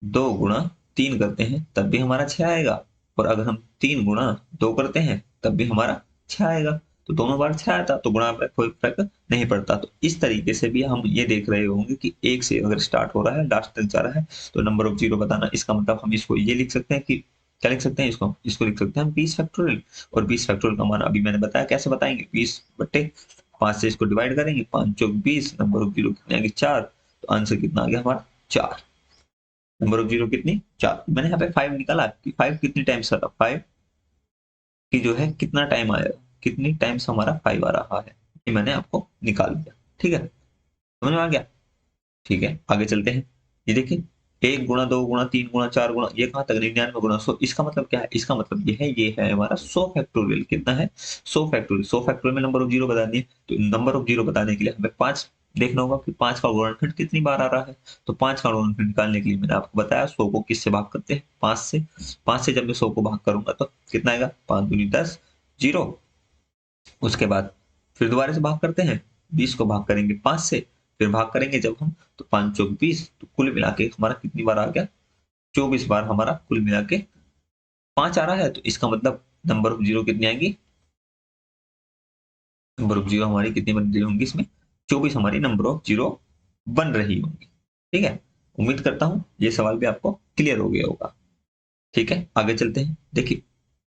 2 गुणा 3 करते हैं तब भी हमारा 6 आएगा, और अगर हम 3 गुणा 2 करते हैं तब भी हमारा 6 आएगा। तो दोनों बार 6 आता, तो गुणा में कोई फर्क नहीं पड़ता। तो इस तरीके से भी हम ये देख रहे होंगे कि 1 से अगर स्टार्ट हो रहा है लास्ट तक जा रहा है तो नंबर ऑफ जीरो बताना। इसका मतलब हम इसको ये लिख सकते हैं कि क्या लिख सकते हैं, इसको लिख सकते हैं हम 20 फैक्टोरियल। और 20 फैक्टोरियल का मान अभी मैंने बताया कैसे बताएंगे, 20/5 से इसको डिवाइड करेंगे, 5 चौक 20, नंबर ऑफ जीरो कितने आ गए 4, तो आंसर कितना आ गया हमारा 4। नंबर ऑफ जीरो कितनी 4, मैंने यहाँ पे 5 निकाला कि 5 कितनी टाइम्स आ रहा, 5 की जो है कितना टाइम आया, कितनी टाइम्स हमारा 5 आ रहा है, ये मैंने आपको निकाल दिया। ठीक है, समझ में आ गया। ठीक है, आगे चलते हैं। ये देखिए 1 गुणा 2 गुणा 3 गुणा 4 गुणा, ये कहाँ तक 99 गुणा 100। इसका मतलब क्या है, इसका मतलब ये है हमारा 100 फैक्टोरियल। कितना है 100 फैक्टोरियल। 100 फैक्टोरियल में नंबर ऑफ जीरो बतानी है, तो नंबर ऑफ जीरो बताने के लिए हमें 5 देखना होगा कि 5 का गुणनखंड कितनी बार आ रहा है। तो 5 का गुणनखंड निकालने के लिए मैंने आपको बताया 100 को किससे भाग करते हैं, 5 से। 5 से जब मैं 100 को भाग करूंगा तो कितना आएगा, 5 दूनी 10, जीरो। उसके बाद फिर दोबारा से भाग करते हैं, 20 को भाग करेंगे 5 से, फिर भाग करेंगे जब हम, तो 5 चौक 20, तो कुल मिला के हमारा कितनी बार आ गया, 24 बार हमारा कुल मिला के 5 आ रहा है। तो इसका मतलब नंबर ऑफ जीरो कितनी आएंगी, नंबर ऑफ जीरो हमारी कितनी बन रही होंगी इसमें, 24 हमारी नंबर ऑफ जीरो बन रही होंगी। ठीक है, उम्मीद करता हूं ये सवाल भी आपको क्लियर हो गया होगा। ठीक है, आगे चलते हैं। देखिए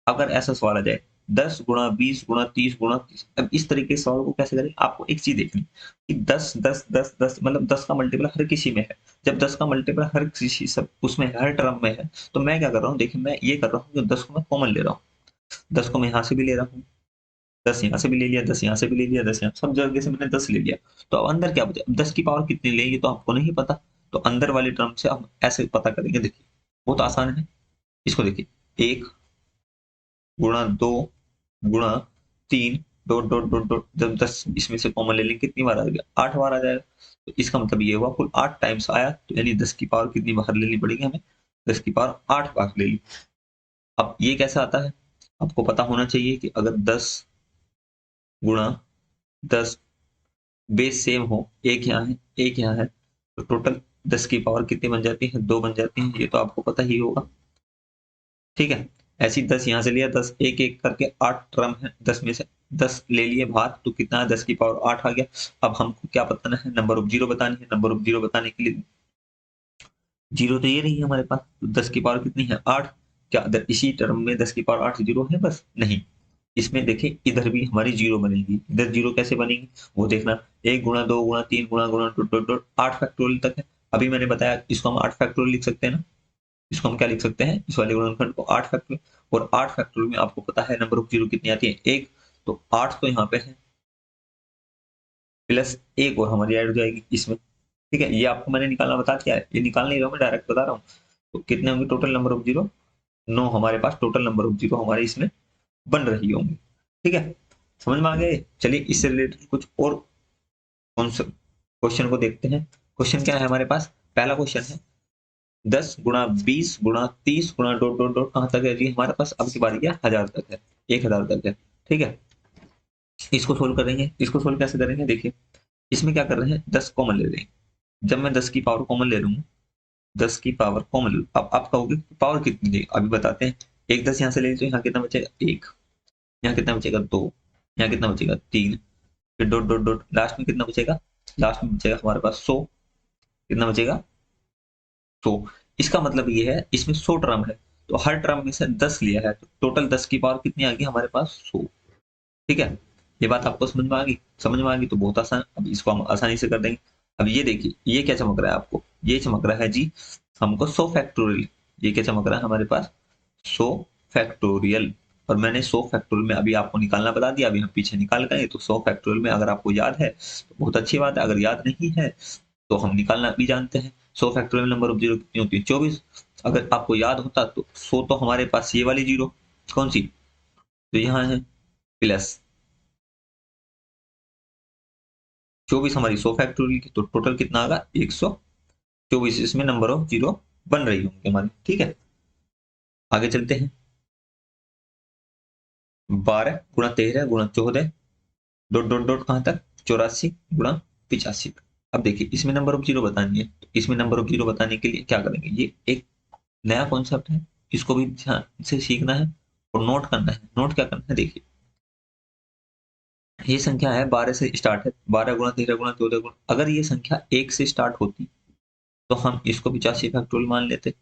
अगर ऐसा सवाल आ जाए 10 गुणा 20 गुणा 30 गुणा 30, अब इस तरीके के सवाल को कैसे करें, आपको एक चीज देखनी कि 10 10 10 10 मतलब 10 का मल्टीपल हर किसी में है। जब 10 का मल्टीपल हर किसी सब उसमें हर टर्म में है, तो मैं क्या कर रहा हूँ, देखिए मैं ये कर रहा हूँ कि 10 को मैं कॉमन ले रहा हूँ। 10 को मैं यहाँ से भी ले रहा हूँ, 10 यहाँ से भी ले लिया, 10 यहाँ से भी ले लिया, 10 यहाँ, सब जगह से मैंने 10 ले लिया। तो अब अंदर क्या बचा, 10 की पावर कितनी लेंगे तो आपको नहीं पता। तो अंदर वाली टर्म से हम ऐसे पता करेंगे। देखिए बहुत आसान है, इसको देखिए 1 गुणा 2 गुणा 3 डॉट डॉट डॉट डॉट, जब 10 इसमें से कॉमन ले लेंगे कितनी बार आ जाएगा, 8 बार आ जाएगा। तो इसका मतलब ये हुआ कुल 8 टाइम्स आया, तो यानी 10 की पावर कितनी बार लेनी पड़ेगी हमें, 10 की पावर 8 बार ले ली। अब ये कैसे आता है, आपको पता होना चाहिए कि अगर 10 गुणा 10 बेस सेम हो, एक यहाँ है एक यहाँ है, तो टोटल 10 की पावर कितनी बन जाती है, 2 बन जाती है, ये तो आपको पता ही होगा। ठीक है, ऐसी 10 यहाँ से लिया, 10 एक एक करके 8 टर्म है, 10 में से 10 ले लिए बाहर, तो कितना है 10 की पावर 8 आ गया। अब हमको क्या बताना है, नंबर ऑफ जीरो बतानी है। नंबर ऑफ जीरो बताने के लिए जीरो तो ये रही है हमारे पास, तो 10 की पावर कितनी है 8। क्या इसी टर्म में 10 की पावर 8 जीरो है, बस नहीं। इसमें देखिए इधर भी हमारी जीरो बनेगी, इधर जीरो कैसे बनेगी वो देखना। 1 गुणा 2 गुणा 3 गुणा गुणा डॉट डॉट डॉट 8 फैक्टोरियल तक है। अभी मैंने बताया इसको हम 8 फैक्टोरियल लिख सकते हैं ना, इसको हम क्या लिख सकते हैं, इस वाले गुणनखंड को 8 फैक्टोरियल। और 8 फैक्टोरियल में आपको पता है नंबर ऑफ जीरो कितनी आती है, एक। तो 8 तो यहाँ पे है, प्लस एक और हमारी ऐड हो जाएगी इसमें। ठीक है, ये आपको मैंने निकालना बता दिया है, ये निकाल नहीं रहा हूँ मैं, डायरेक्ट बता रहा हूँ। तो कितने होंगे टोटल नंबर ऑफ जीरो, 9 हमारे पास टोटल नंबर ऑफ जीरो हमारे इसमें बन रही होंगी। ठीक है, समझ में आ गए। चलिए इससे रिलेटेड कुछ और कौन सा क्वेश्चन को देखते हैं। क्वेश्चन क्या है हमारे पास, पहला क्वेश्चन है 10 गुणा 20 गुणा 30 गुणा डॉट डॉट डॉट कहाँ तक है जी हमारे पास, अब की बारी है 1000 तक है, 1000 तक है। ठीक है, इसको सोल्व करेंगे। इसको सोल्व कैसे करेंगे, देखिए इसमें क्या कर रहे हैं, 10 कॉमन ले रहे हैं। जब मैं 10 की पावर कॉमन ले रहा हूँ, 10 की पावर कॉमन, अब आप कहोगे पावर कितनी है, अभी बताते हैं। एक 10 यहाँ से ले, तो यहाँ कितना बचेगा 1, यहाँ कितना बचेगा 2, यहाँ कितना बचेगा 3, फिर डॉट डॉट डॉट, लास्ट में कितना बचेगा, लास्ट में बचेगा हमारे पास 100। कितना बचेगा 100। इसका मतलब ये है इसमें 100 टर्म है, तो हर टर्म में से 10 लिया है, तो टोटल 10 की पावर कितनी आ गई हमारे पास 100। ठीक है, ये बात आपको समझ में आ गई, समझ में आ गई तो बहुत आसान, अब इसको हम आसानी से कर देंगे। अब ये देखिए ये क्या चमक रहा है आपको, ये चमक रहा है जी हमको 100 फैक्टोरियल। ये क्या चमक रहा है हमारे पास 100 फैक्टोरियल। और मैंने 100 फैक्टोरियल में अभी आपको निकालना बता दिया, अभी हम पीछे निकाल गए। तो 100 फैक्टोरियल में अगर आपको याद है तो बहुत अच्छी बात है, अगर याद नहीं है तो हम निकालना भी जानते हैं। 100 फैक्टोरियल नंबर ऑफ जीरो कितनी होती है 24। अगर आपको याद होता तो 100 तो हमारे पास ये वाली जीरो कौन सी, तो यहाँ है प्लस 24 हमारी 100 फैक्टोरियल की, तो टोटल कितना आएगा 124। इसमें नंबर ऑफ जीरो बन रही होंगी हमारी। ठीक है, आगे चलते हैं। 12 गुणा 13 गुणा 14 डॉट डॉट डॉट कहां तक 84 गुणा 85। अब देखिए इसमें नंबर ऑफ जीरो बतानी है, तो इसमें नंबर ऑफ जीरो बताने के लिए क्या करेंगे, ये एक नया कॉन्सेप्ट है, इसको भी ध्यान से सीखना है और नोट करना है। नोट क्या करना है, देखिए ये संख्या है 12 से स्टार्ट है, 12 गुणा 13 गुणा 14 गुणा, अगर ये संख्या 1 से स्टार्ट होती तो हम इसको 85 फैक्टोरियल मान लेते।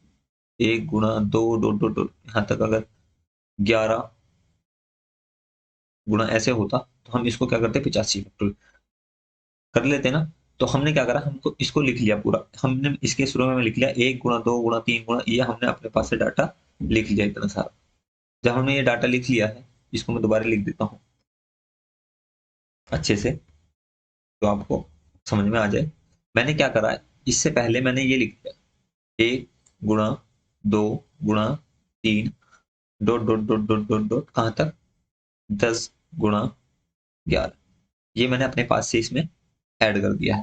1 गुणा 2 डॉट डॉट डॉट यहाँ तक अगर 11 गुणा ऐसे होता तो हम इसको क्या करते 85 फैक्टोरियल कर लेते ना। तो हमने क्या करा, हमको इसको लिख लिया पूरा, हमने इसके शुरू में लिख लिया 1 गुणा 2 गुणा 3 गुणा, ये हमने अपने पास से डाटा लिख लिया इतना सारा। जब हमने ये डाटा लिख लिया है, इसको मैं दोबारा लिख देता हूँ अच्छे से, तो आपको समझ में आ जाए। मैंने क्या करा है, इससे पहले मैंने ये लिख दिया 1 गुणा 2 गुणा 3 dot dot dot dot dot dot कहाँ तक 10 गुणा 11, ये मैंने अपने पास से इसमें ऐड कर दिया है।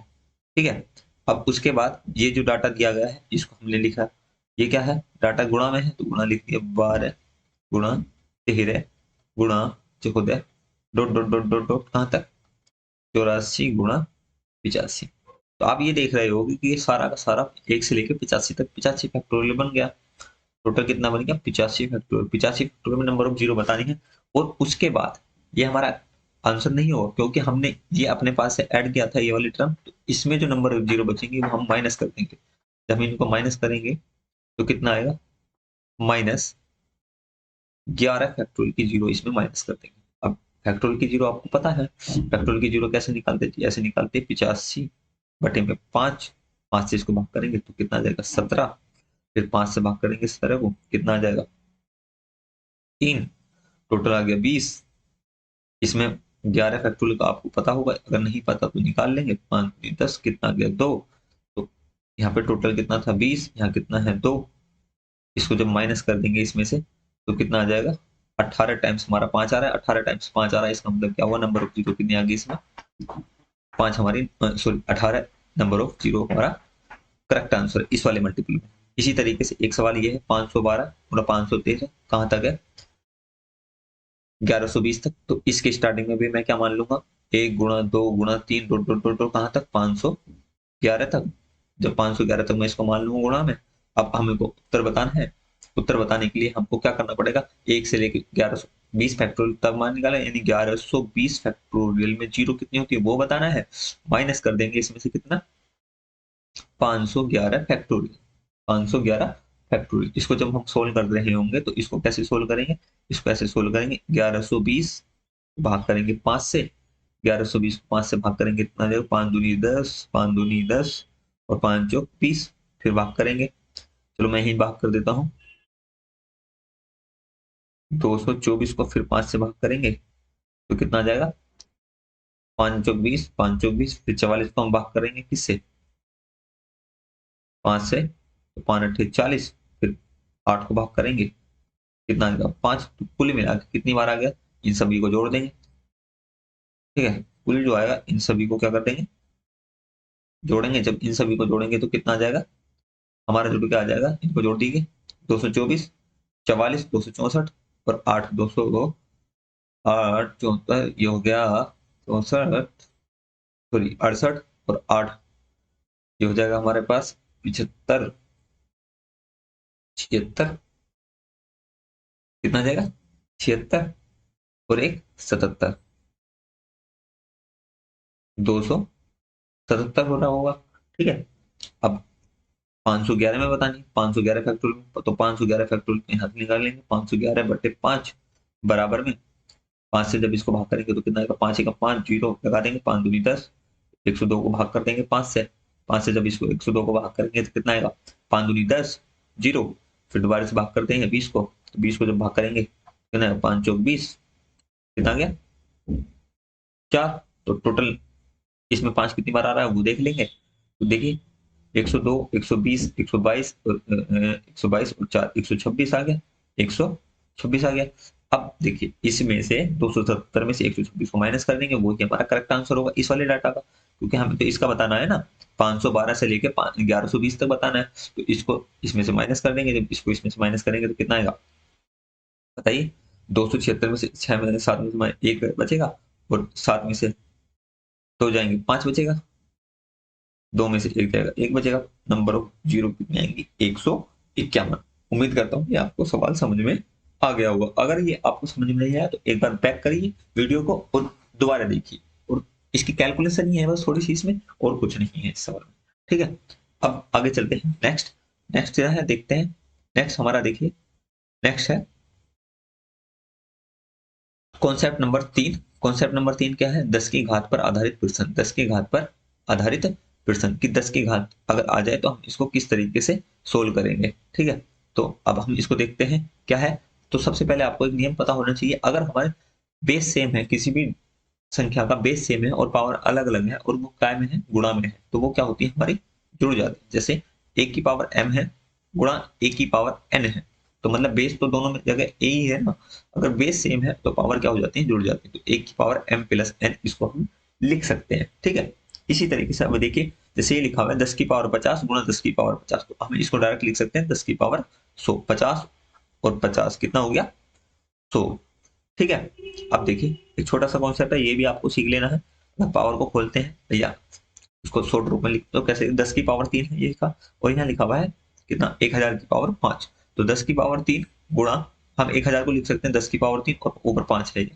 ठीक है, अब उसके बाद ये जो डाटा दिया गया है इसको हमने लिखा, ये क्या है डाटा गुणा में है तो गुणा लिख दिया 12 गुणा 13 गुणा 14 dot dot dot dot dot कहाँ तक 84 गुणा 85। तो आप ये देख रहे होगे कि ये सारा का सारा 1 से लेकर 85 तक 85 फैक्टोरियल बन गया। टोटल कितना बन गया 85 फैक्टोरियल। 85 फैक्टोरियल में नंबर ऑफ जीरो बतानी है, और उसके बाद ये हमारा आंसर नहीं होगा क्योंकि हमने ये अपने पास से ऐड किया था ये वाली टर्म, तो इसमें जो नंबर ऑफ जीरो बचेंगे वो हम माइनस कर देंगे। जब हम इनको माइनस करेंगे तो कितना आएगा -11 फैक्टोरियल की जीरो इसमें माइनस कर देंगे। अब फैक्टोरियल की जीरो आपको पता है, फैक्टोरियल की जीरो कैसे निकालते थे, ऐसे निकालते 85/5, 5 से इसको भाग करेंगे तो कितना आ जाएगा 17, फिर 5 से भाग करेंगे 17 को, कितना आ जाएगा 3, टोटल आ गया 20। इसमें 11 फैक्टोरियल का आपको पता होगा, अगर नहीं पता तो निकाल लेंगे, 5 10 कितना आ गया 2, तो यहाँ पे टोटल कितना था 20, यहाँ कितना है 2, इसको जब माइनस कर देंगे इसमें से तो कितना आ जाएगा 18 टाइम्स हमारा 5 आ रहा है, 18 टाइम्स 5 आ रहा है, इसका मतलब क्या हुआ नंबर ऑफ जीरो कितनी आ गई इसमें 5 हमारी, सॉरी 18 नंबर ऑफ जीरो हमारा करेक्ट आंसर इस वाले मल्टीपल में। इसी तरीके से एक सवाल ये है 512 गुणा 513 कहाँ तक है 1120 तक, तो इसके स्टार्टिंग में भी मैं क्या मान लूंगा 1 गुणा 2 गुणा 3 डॉट डॉट डॉट कहाँ तक 511 तक। जब 511 तक मैं इसको मान लूंगा गुणा में, अब हमको उत्तर बताना है। उत्तर बताने के लिए हमको क्या करना पड़ेगा, 1 से लेकर 1120 फैक्टोरियल तक मान निकाला, यानी 1120 फैक्टोरियल में जीरो कितनी होती है वो बताना है। माइनस कर देंगे इसमें से कितना 511 फैक्टोरियल, 511 फैक्टोरियल। इसको जब हम सोल्व कर रहे होंगे तो इसको कैसे सोल्व करेंगे, इसको ऐसे सोल्व करेंगे 1120 भाग करेंगे 5 से, 1120 को 5 से भाग करेंगे कितना जाएगा 5 दूनी 10, 5 दूनी 10 और 5 चौक 20, फिर भाग करेंगे। चलो मैं ही भाग कर देता हूँ, 224 को फिर 5 से भाग करेंगे तो कितना आ जाएगा 5 चौक 20, 5 चौक 20, फिर 44 को हम भाग करेंगे किससे 5 से, तो 5 अट्ठे 40, फिर 8 को भाग करेंगे कितना आ जाएगा 5, तो कुल मिला के कितनी बार आ गया, इन सभी को जोड़ देंगे ठीक है। कुल जो आएगा इन सभी को क्या कर देंगे, जोड़ेंगे। जब इन सभी को जोड़ेंगे तो कितना आ जाएगा हमारा, जुड़ के आ जाएगा, इनको जोड़ दीजिए। 224, 44, 264 और 8, 208, 74, ये हो गया 64, सॉरी 68 और 8, ये हो जाएगा हमारे पास 75, 76, कितना आ जाएगा 76 और एक 77, 277 हो रहा होगा। ठीक है। अब 511 में बतानी, 511 फैक्टोरियल में, तो 511 फैक्टोरियल के हाथ निकाल लेंगे। 511/5 बराबर में 5 से जब इसको भाग करेंगे तो कितना आएगा, 5 का 5, जीरो लगा देंगे, 5 दूनी 10, 102 को भाग कर देंगे 5 से, 5 से जब इसको 102 को भाग करेंगे तो कितना आएगा, 5 दूनी 10, जीरो, फिर दोबारा से भाग कर देंगे 20 को, तो 20 को जब भाग करेंगे कितना है, 5 चौक 20, कितना आ गया 4। तो टोटल इसमें 5 कितनी बार आ रहा है वो देख लेंगे। तो देखिए 102, 120, 122 और 122 और 4, 126 आ गया, 126 आ गया। अब देखिए इसमें से 277 में से 126 को माइनस कर देंगे, वो ही हमारा करेक्ट आंसर होगा इस वाले डाटा का, क्योंकि हमें तो इसका बताना है ना, 512 से लेके 1120 तक बताना है। तो इसको इसमें से माइनस कर देंगे, जब इसको इसमें से माइनस करेंगे तो कितना आएगा बताइए, 276 में से 6 में 7 में से एक बचेगा, और 7 में से 2 जाएंगे 5 बचेगा, 2 में से एक जाएगा 1 बचेगा, नंबर ऑफ जीरो कितने आएंगे 151। उम्मीद करता हूँ कि आपको सवाल समझ में आ गया होगा। अगर ये आपको समझ में नहीं आया तो एक बार बैक करिए वीडियो को और दोबारा देखिए, और इसकी कैलकुलेशन ही है बस थोड़ी सी इसमें, और कुछ नहीं है इस सवाल में। ठीक है। अब आगे चलते हैं, नेक्स्ट नेक्स्ट क्या है देखते हैं। नेक्स्ट हमारा देखिए, नेक्स्ट है कॉन्सेप्ट नंबर 3। कॉन्सेप्ट नंबर 3 क्या है, 10 की घात पर आधारित प्रश्न। 10 की घात पर आधारित प्रश्न की 10 की घात अगर आ जाए तो हम इसको किस तरीके से सोल्व करेंगे। ठीक है। तो अब हम इसको देखते हैं क्या है। तो सबसे पहले आपको एक नियम पता होना चाहिए, अगर हमारे बेस सेम है, किसी भी संख्या का बेस सेम है और पावर अलग अलग है और वो काय में है, गुणा में है, तो वो क्या होती है हमारी, जुड़ जाती है। जैसे एक की पावर m है गुणा एक की पावर n है, तो मतलब बेस तो दोनों में जगह a ही है ना, अगर बेस सेम है तो पावर क्या हो जाती है, जुड़ जाती है। तो एक की पावर m प्लस n इसको हम लिख सकते हैं। ठीक है। इसी तरीके से अब देखिए, जैसे ये लिखा हुआ है 10 की पावर 50 गुणा 10 की पावर 50, तो हम इसको डायरेक्ट लिख सकते हैं 10 की पावर 100। 50 और 50 कितना हो गया 100। ठीक है। अब देखिए एक छोटा सा कॉन्सेप्ट है, ये भी आपको सीख लेना है। पावर को खोलते हैं भैया, उसको शॉर्ट रूप में लिखते तो कैसे, 10 की पावर 3 है ये लिखा, और यहाँ लिखा हुआ है कितना, 1000 की पावर 5। तो 10 की पावर 3 गुणा, हम 1000 को लिख सकते हैं 10 की पावर 3 और ऊपर 5 है, ये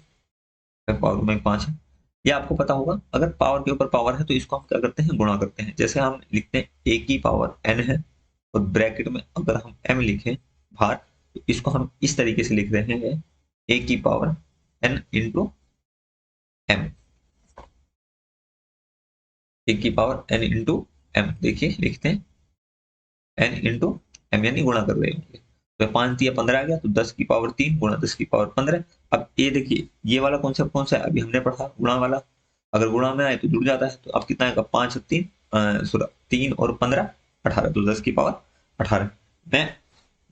पावर में 5 है। ये आपको पता होगा, अगर पावर के ऊपर पावर है तो इसको हम क्या करते हैं, गुणा करते हैं। जैसे हम लिखते हैं ए की पावर n है, और ब्रैकेट में अगर हम m लिखें बाहर, तो इसको हम इस तरीके से लिख रहे हैं, ए की पावर n इंटू m, ए की पावर n इंटू m। देखिए लिखते हैं n इंटू m, यानी गुणा कर रहे होंगे। तो 5 दिया 15 आ गया, तो 10 की पावर 3 गुणा 10 की पावर 15। अब ये देखिए ये वाला कॉन्सेप्ट कौन सा है, अभी हमने पढ़ा गुणा वाला, अगर गुणा में आए तो जुड़ जाता है। तो अब कितना आएगा, 5 3 3 और 15 18, तो 10 की पावर 18। मैं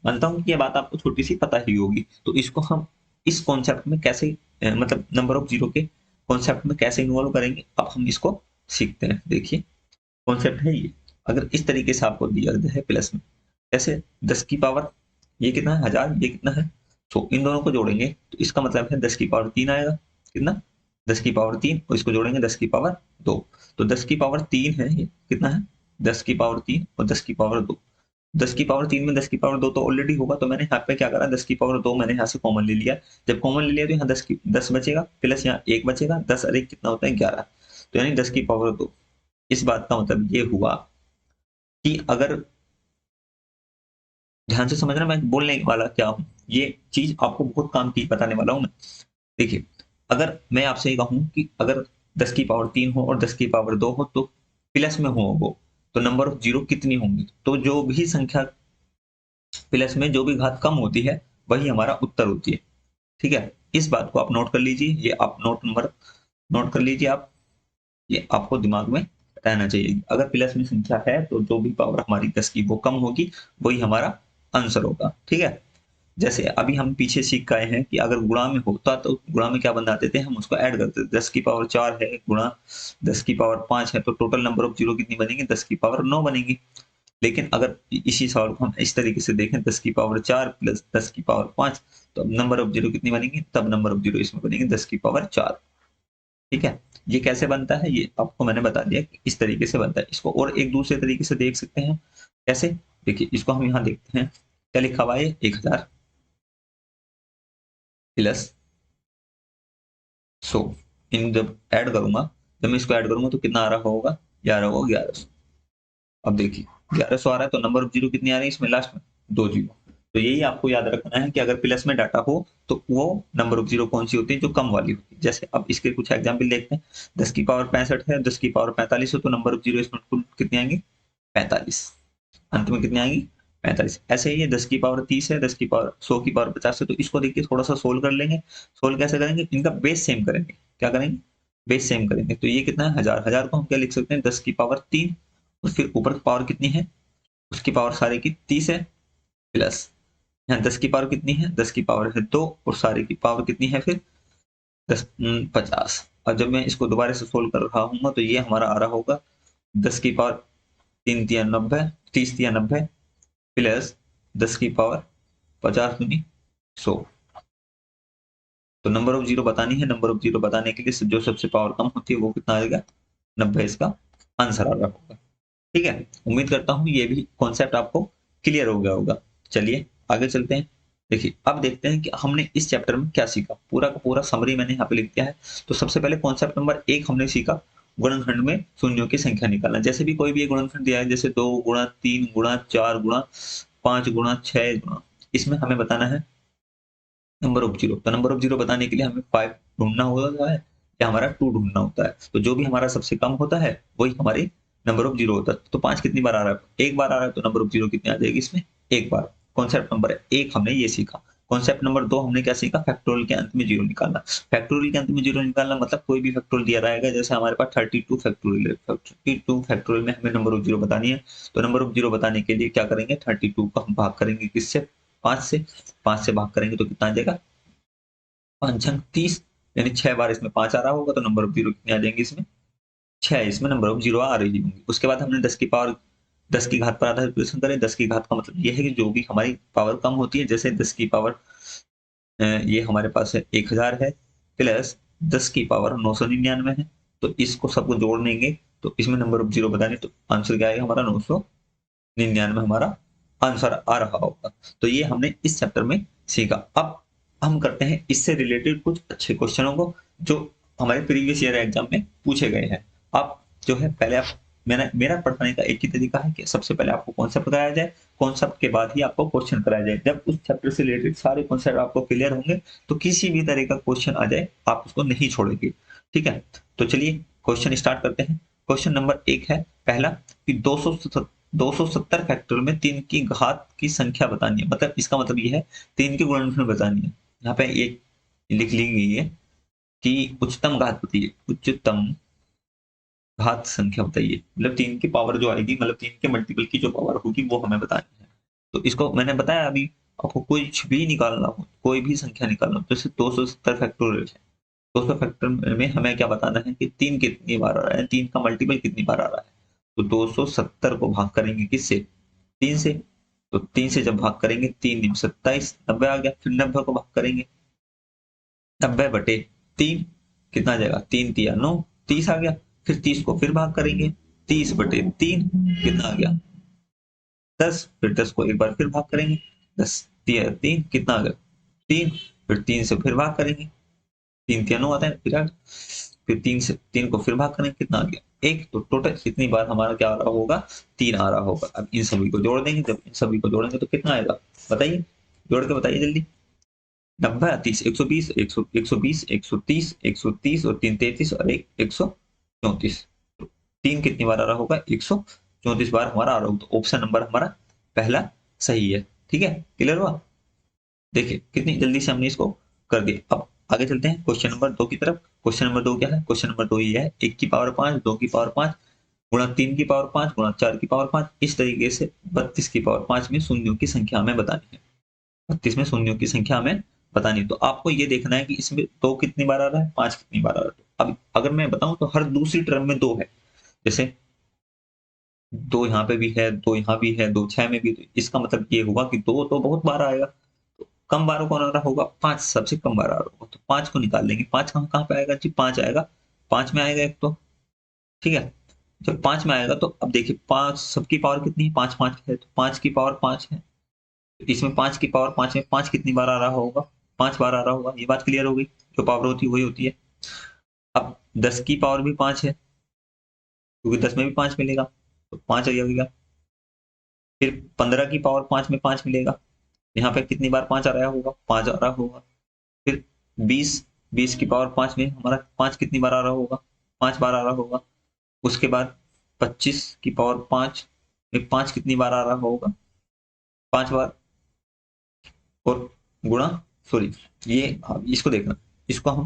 मानता हूँ कि ये बात आपको छोटी सी पता ही होगी, तो इसको हम इस कॉन्सेप्ट में कैसे मतलब नंबर ऑफ जीरो के कॉन्सेप्ट में कैसे इन्वॉल्व करेंगे, अब हम इसको सीखते हैं। देखिए कॉन्सेप्ट है ये, अगर इस तरीके से आपको दिया गया है प्लस में, जैसे 10 की पावर ये कितना है 1000, ये कितना है, तो इन दोनों को जोड़ेंगे तो इसका मतलब है 10 की पावर 3 आएगा, कितना 10 की पावर 3, और इसको जोड़ेंगे 10 की पावर 2, तो 10 की पावर 3 है, ये कितना है 10 की पावर 3 और 10 की पावर 2। 10 की पावर 3 में 10 की पावर 2 तो ऑलरेडी होगा, तो मैंने यहाँ पे क्या करा, 10 की पावर 2 मैंने यहाँ से कॉमन ले लिया। जब कॉमन ले लिया तो यहाँ 10 बचेगा, प्लस यहाँ 1 बचेगा, 10 और 1 कितना होता है 11, तो यानी 10 की पावर 2। इस बात का मतलब ये हुआ कि अगर ध्यान से समझना मैं बोलने वाला क्या हूं, ये चीज आपको बहुत काम की बताने वाला हूं मैं। देखिए अगर मैं आपसे ये कहूं कि अगर 10 की पावर 3 हो और 10 की पावर 2 हो तो प्लस में हो वो, तो नंबर ऑफ जीरो कितनी होंगी, तो जो भी संख्या प्लस में जो भी घात कम होती है वही हमारा उत्तर होती है। ठीक है। इस बात को आप नोट कर लीजिए, ये आप नोट कर लीजिए आप, ये आपको दिमाग में रहना चाहिए। अगर प्लस में संख्या है तो जो भी पावर हमारी 10 की वो कम होगी, वही हमारा आंसर होगा। ठीक है। जैसे अभी हम पीछे सीख गए हैं कि अगर गुणा में होता तो गुणा में क्या बनाते थे, हम उसको ऐड करते थे। 10 की पावर 4 है गुणा 10 की पावर 5 है, तो टोटल नंबर ऑफ जीरो कितनी बनेगी, 10 की पावर 9 बनेगी। लेकिन अगर इसी सवाल को हम इस तरीके से देखें, 10 की पावर 4 प्लस 10 की पावर 5, तो अब नंबर ऑफ जीरो कितनी बनेगी, तब नंबर ऑफ जीरो इसमें बनेगी 10 की पावर 4। ठीक है, ये कैसे बनता है ये आपको मैंने बता दिया कि इस तरीके से बनता है। इसको और एक दूसरे तरीके से देख सकते हैं। कैसे, देखिए इसको हम यहाँ देखते हैं, क्या लिखा हुआ है, 1000 प्लस 100। इन जब ऐड करूंगा, जब मैं इसको ऐड करूंगा तो कितना आ रहा होगा, ये आ रहा होगा 1100। अब देखिए 1100 आ रहा है, तो नंबर ऑफ जीरो कितनी आ रही है इसमें लास्ट में, 2 जीरो। तो यही आपको याद रखना है कि अगर प्लस में डाटा हो तो वो नंबर ऑफ जीरो कौन सी होती है, जो कम वाली होती है। जैसे अब इसके कुछ एग्जाम्पल देखते हैं। 10 की पावर 65 है, 10 की पावर 45 हो, तो नंबर ऑफ जीरो इसमें कुल कितनी आएंगी, 45। अंत में कितनी आएंगी, 45। ऐसे ही है 10 की पावर 30 है, 10 की पावर 100 की पावर 50 है, तो इसको देखिए थोड़ा सा सोल्व कर लेंगे। सोल्व कैसे करेंगे, इनका बेस सेम करेंगे। क्या करेंगे, बेस सेम करेंगे। तो ये कितना है, 1000। 1000 को हम क्या लिख सकते हैं, 10 की पावर 3, और फिर ऊपर की पावर कितनी है, उसकी पावर सारे की 30 है, प्लस यहाँ 10 की पावर कितनी है, 10 की पावर है 2, और सारे की पावर कितनी है फिर 50। और जब मैं इसको दोबारा से सोल्व कर रहा हूँ तो ये हमारा आ रहा होगा 10 की पावर 3 तिया 90, 30 तिया 90, प्लस 10 की पावर 50 दूनी 100। तो नंबर ऑफ जीरो बतानी है, नंबर ऑफ जीरो बताने के लिए जो सबसे पावर कम होती है वो कितना आएगा, 90 इसका आंसर आ रहा होगा। ठीक है, उम्मीद करता हूँ ये भी कॉन्सेप्ट आपको क्लियर हो गया होगा। चलिए आगे चलते हैं। देखिए अब देखते हैं कि हमने इस चैप्टर में क्या सीखा, पूरा का पूरा समरी मैंने यहाँ पे लिख दिया है। तो सबसे पहले कॉन्सेप्ट नंबर 1 हमने सीखा, गुणनखंड में शून्यों की संख्या निकालना। जैसे भी कोई भी एक गुणनखंड दिया है, जैसे 2 गुणा 3 गुणा 4 गुणा 5 गुणा 6 गुणा, इसमें हमें बताना है नंबर ऑफ जीरो। तो नंबर ऑफ जीरो बताने के लिए हमें 5 ढूंढना होता है या हमारा 2 ढूंढना होता है। तो जो भी हमारा सबसे कम होता है वही हमारी नंबर ऑफ जीरो होता है। तो 5 कितनी बार आ रहा है, एक बार आ रहा है, तो नंबर ऑफ जीरो कितनी आ जाएगी इसमें, एक बार। कॉन्सेप्ट नंबर 1 हमने ये सीखा। कॉन्सेप्ट नंबर 2 हमने क्या सीखा, फैक्टोरियल के अंत में जीरो निकालना। फैक्टोरियल के अंत में जीरो निकालना मतलब कोई भी फैक्टोरियल दिया रहेगा, जैसे हमारे पास 32 फैक्टोरियल है, 32 फैक्टोरियल में हमें नंबर ऑफ जीरो बतानी है। तो नंबर ऑफ जीरो बताने के लिए क्या करेंगे, 32 को हम भाग करेंगे किससे, 5 से। 5 से भाग करेंगे तो कितना आ जाएगा, 5 30, यानी 6 बार इसमें 5 आ रहा होगा, तो नंबर ऑफ जीरो कितने आ जाएंगे इसमें, 6 इसमें नंबर ऑफ जीरो आ रही होंगी। उसके बाद हमने 10 की पावर 10 की घात पर आधारित करें। 10 की घात का मतलब ये है कि जो भी हमारी पावर कम होती है, जैसे 10 की पावर ये हमारे पास है 1000 है, प्लस 10 की पावर 999 है। तो इसको सबको जोड़ देंगे तो इसमें नंबर ऑफ जीरो बताने, तो आंसर क्या आएगा हमारा, 999 हमारा आंसर आ रहा होगा। तो ये हमने इस चैप्टर में सीखा। अब हम करते हैं इससे रिलेटेड कुछ अच्छे क्वेश्चनों को जो हमारे प्रीवियस ईयर एग्जाम में पूछे गए हैं। आप जो है पहले आप, मेरा पढ़ाने का एक ही तरीका है कि सबसे पहले आपको कॉन्सेप्ट कराया जाए, कॉन्सेप्ट के बाद ही आपको क्वेश्चन कराया जाए। जब उस चैप्टर से रिलेटेड सारे कॉन्सेप्ट आपको क्लियर होंगे तो किसी भी तरह का क्वेश्चन आ जाए आप उसको नहीं छोड़ेंगे। ठीक है, तो चलिए क्वेश्चन स्टार्ट करते हैं। क्वेश्चन नंबर 1 है पहला कि 270 फैक्टोरियल में 3 की घात की संख्या बतानी है। मतलब इसका मतलब ये है 3 की गुणनफल बतानी है। यहाँ पे एक लिख ली गई है कि उच्चतम घात बताइए, उच्चतम घात संख्या बताइए। मतलब 3 की पावर जो आएगी, मतलब 3 के मल्टीपल की जो पावर होगी वो हमें बतानी है। तो इसको मैंने बताया अभी, आपको कुछ भी निकालना हो, कोई भी संख्या निकालना हो, जैसे 270 फैक्टोरियल है, 200 फैक्टर में हमें क्या बताना है कि 3 कितनी बार आ रहा है, 3 का मल्टीपल कितनी बार आ रहा है। तो 270 को भाग करेंगे किससे, 3 से। तो 3 से जब भाग करेंगे, 3 दिन 27, 90 आ गया। फिर 90 को भाग करेंगे 90/3, कितना आ जाएगा, 3 तिया 9, 30 आ गया। फिर 30 को फिर भाग करेंगे, 30/3 कितना आ गया, 10। फिर 10 को एक बार फिर भाग करेंगे, 10 तिया 3 कितना आ गया, 3। फिर 3 से फिर भाग करेंगे, 3 तिया 9 आता है फिर 3 से 3 को फिर भाग करेंगे, कितना आ गया, 1। तो टोटल इतनी बार हमारा क्या आ रहा होगा, 3 आ रहा होगा। अब इन सभी को जोड़ देंगे, जब इन सभी को जोड़ेंगे तो कितना आएगा, बताइए, जोड़ के बताइए जल्दी। 90 30 120, 120 130 130 और 3 33 और 1 134। तो 3 कितनी बार आ रहा होगा, 134 बार हमारा आ रहा होगा। तो ऑप्शन नंबर हमारा पहला सही है। ठीक है, क्लियर हुआ। देखिए कितनी जल्दी से हमने इसको कर दिया। अब आगे चलते हैं क्वेश्चन नंबर 2 की तरफ। क्वेश्चन नंबर 2 क्या है, क्वेश्चन नंबर 2 ये है 1 की पावर 5, 2 की पावर 5 गुणा 3 की पावर 5 गुणा 4 की पावर 5, इस तरीके से 32 की पावर 5 में शून्यों की संख्या हमें बतानी है। 32 में शून्यों की संख्या हमें बतानी है। तो आपको ये देखना है कि इसमें 2 कितनी बार आ रहा है, 5 कितनी बार आ रहा है। अब अगर मैं बताऊं तो हर दूसरी टर्म में 2 है। जैसे 2 यहाँ पे भी है, 2 यहाँ भी है, 2 6 में भी। तो इसका मतलब ये हुआ कि 2 तो बहुत बार आएगा। तो कम बार कौन आ रहा होगा, 5 सबसे कम बार आ रहा होगा। तो 5 को निकाल लेंगे। 5 कहाँ कहाँ पे आएगा जी, 5 आएगा, 5 में आएगा एक तो। ठीक है, जब 5 में आएगा तो अब देखिए 5 सबकी पावर कितनी है, 5 5 है, तो 5 की पावर 5 है। तो इसमें 5 की पावर 5 में 5 कितनी बार आ रहा होगा, 5 बार आ रहा होगा। ये बात क्लियर हो गई। जो पावर होती है वही होती है। अब 10 की पावर भी 5 है, क्योंकि 10 में भी 5 मिलेगा, तो 5 आ जाएगा। फिर 15 की पावर 5 में 5 मिलेगा। यहाँ पे कितनी बार 5 आ रहा होगा, 5 आ रहा होगा। फिर 20, 20 की पावर 5 में हमारा 5 कितनी बार आ रहा होगा, 5 बार आ रहा होगा। उसके बाद 25 की पावर 5 में 5 कितनी बार आ रहा होगा, 5 बार। और गुणा, सॉरी, ये इसको देखना, इसको हम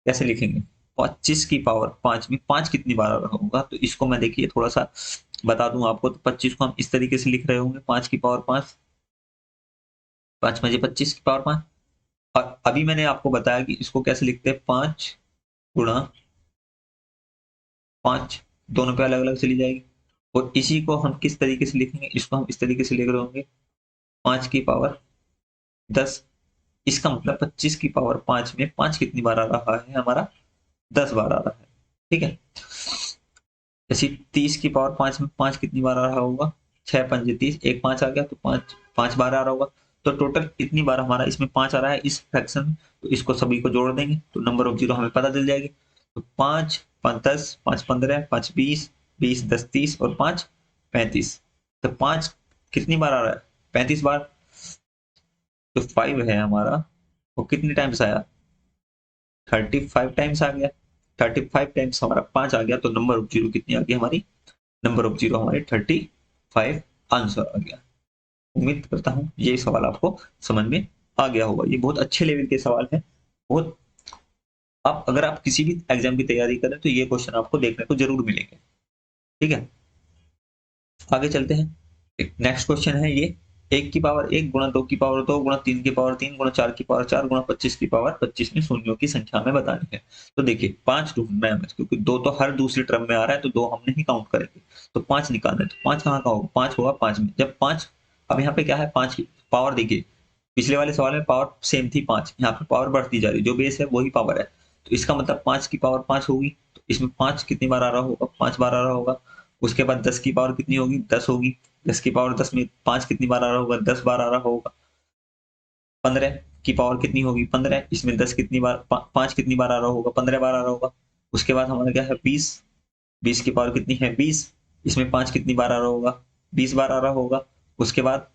कैसे लिखेंगे। 25 की पावर 5 में 5 कितनी बार आ रहा होगा, तो इसको मैं देखिए थोड़ा सा बता दूं आपको। तो 25 को हम इस तरीके से लिख रहे होंगे, 5 की पावर 5, 5 में 25 की पावर 5। और अभी मैंने आपको बताया कि इसको कैसे लिखते हैं, 5 गुणा 5, दोनों पे अलग अलग चली जाएगी। और इसी को हम किस तरीके से लिखेंगे, इसको हम इस तरीके से लिख रहे होंगे, 5 की पावर 10। इसका मतलब 25 की पावर 5 में 5 कितनी बार आ रहा है हमारा, 10 बार आ रहा है। ठीक है, जैसे 30 की पावर 5 में 5 कितनी बार आ रहा होगा, 6 पंजे 30, एक 5 आ गया, तो 5 5 बार आ रहा होगा। तो टोटल कितनी बार हमारा इसमें 5 आ रहा है इस फ्रैक्शन में। तो इसको सभी को जोड़ देंगे तो नंबर ऑफ जीरो हमें पता चल जाएगी। तो 5 5 10, 5 15, 5 20, 20 10 30 और 5 35। तो 5 कितनी बार आ रहा है, 35 बार। तो 5 है हमारा, वो कितने टाइम्स आया, 35 टाइम्स आ गया। 35 टाइम्स हमारा 5 आ गया, तो नंबर ऑफ जीरो कितनी आ गई हमारी, नंबर ऑफ जीरो हमारे 35 आंसर आ गया। उम्मीद करता हूं ये सवाल आपको समझ में आ गया होगा। ये बहुत अच्छे लेवल के सवाल है। बहुत, आप अगर आप किसी भी एग्जाम की तैयारी करें तो ये क्वेश्चन आपको देखने को जरूर मिलेंगे। ठीक है, आगे चलते हैं। नेक्स्ट क्वेश्चन है ये, 1 की पावर 1 गुणा 2 की पावर 2 गुणा 3 की पावर 3 गुणा 4 की पावर 4 गुणा 25 की पावर 25 में शून्यों की संख्या में बतानी है। तो देखिए 5 ढूंढना है हमें, क्योंकि 2 तो हर दूसरी टर्म में आ रहा है, तो 2 हम नहीं काउंट करेंगे। तो 5 निकालना है। तो 5 कहाँ का होगा, 5 होगा 5 में। जब 5, अब यहाँ पे क्या है, 5 की पावर देखिए, पिछले वाले सवाल में पावर सेम थी 5, यहाँ पे पावर बढ़ती जा रही है, जो बेस है वही पावर है। तो इसका मतलब 5 की पावर 5 होगी। तो इसमें 5 कितनी बार आ रहा होगा, 5 बार आ रहा होगा। उसके बाद 10 की पावर कितनी होगी, 10 होगी। 10 की पावर 10 में 5 कितनी बार आ रहा होगा, 10 बार आ रहा होगा। 15 की पावर कितनी होगी, 15, इसमें 10 कितनी बार, 5 कितनी बार आ रहा होगा, 15 बार आ रहा होगा। उसके बाद हमारा क्या है, 20, 20 की पावर कितनी है, 20, इसमें 5 कितनी बार आ रहा होगा, 20 बार आ रहा होगा। उसके बाद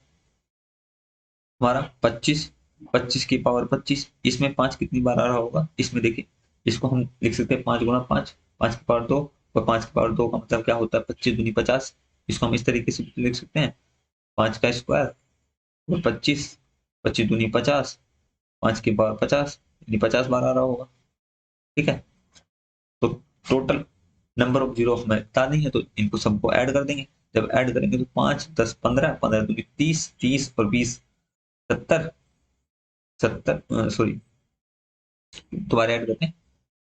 हमारा 25, 25 की पावर 25, इसमें 5 कितनी बार आ रहा होगा। इसमें देखिए, इसको हम लिख सकते हैं 5 गुणा 5, 5 की पावर 2, और 5 की पावर 2 का मतलब क्या होता है, 25 दूनी 50। इसको हम इस तरीके से लिख सकते हैं, 5 का स्क्वायर और 25, 25 दूनी 50, 5 की पावर 50, यानी 50 बार आ रहा होगा। ठीक है, तो टोटल नंबर ऑफ जीरो हमें बतानी है, तो इनको सबको ऐड कर देंगे। जब ऐड करेंगे तो 5 10 15, 15 दूनी 30, 30 और 20 70, 70, सॉरी दोबारा ऐड करते हैं।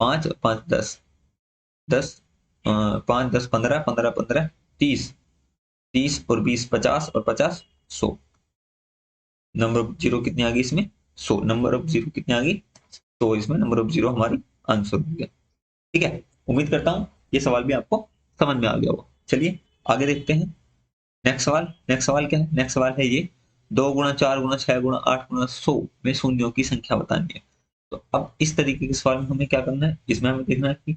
5 5 10, 10, 5 10 15, 15 15 30, 30 और 20 50 और 50 100। नंबर ऑफ जीरो कितनी आ गई इसमें, 100। नंबर ऑफ जीरो कितनी आ गई, तो इसमें नंबर ऑफ जीरो हमारी आंसर हो गया। ठीक है, उम्मीद करता हूं ये सवाल भी आपको समझ में आ गया होगा। चलिए आगे देखते हैं। नेक्स्ट सवाल, नेक्स्ट सवाल क्या है, नेक्स्ट सवाल है ये, 2 गुणा 4 गुणा 6 गुणा 8 गुणा 100 में शून्यों की संख्या बतानी है। तो अब इस तरीके के सवाल में हमें क्या करना है, इसमें हमें देखना है कि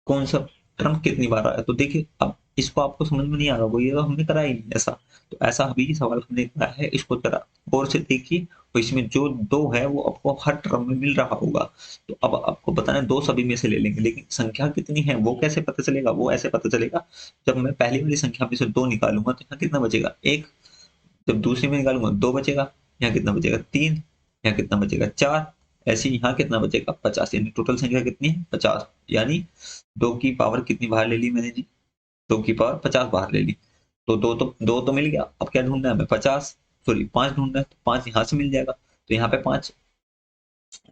कौन सा टर्म कितनी बार आया। तो देखिए अब इसको आपको समझ में नहीं आ रहा होगा, ये तो हमने करा ही नहीं ऐसा। तो ऐसा अभी सवाल हमने करा है, इसको जरा गौर से देखिए। तो इसमें जो 2 है वो आपको हर टर्म में मिल रहा होगा। तो अब आपको बताना है, 2 सभी में से ले लेंगे, लेकिन संख्या कितनी है वो कैसे पता चलेगा, वो ऐसे पता चलेगा, जब मैं पहली वाली संख्या में से 2 निकालूंगा तो यहाँ कितना बचेगा, 1। जब दूसरी में निकालूंगा 2 बचेगा, यहाँ कितना बचेगा, 3, यहाँ कितना बचेगा, 4। ऐसे ही यहाँ कितना बचेगा, 50। यानी टोटल संख्या कितनी है, 50। यानी 2 की पावर कितनी बाहर ले ली मैंने जी, 2 की पावर 50 बाहर ले ली। तो 2 तो मिल गया। अब क्या ढूंढना है हमें, 50। सॉरी 5 ढूंढना है तो 5 यहाँ से मिल जाएगा। तो यहाँ पे 5,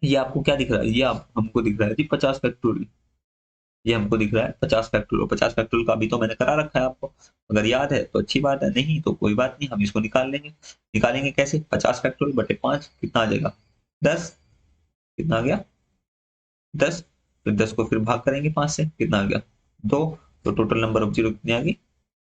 ये आपको क्या दिख रहा है, ये आप हमको दिख रहा है जी 50 फैक्टोरियल। ये हमको दिख रहा है 50 फैक्टोरियल। 50 फैक्टोरियल का अभी तो मैंने करा रखा है आपको, अगर याद है तो अच्छी बात है, नहीं तो कोई बात नहीं, हम इसको निकाल लेंगे। निकालेंगे कैसे, 50 फैक्टोरियल बटे 5 कितना आ जाएगा 10। कितना आ गया 10। फिर 10 को फिर भाग करेंगे 5 से, कितना आ गया 2। तो टोटल नंबर ऑफ जीरो कितनी आ गई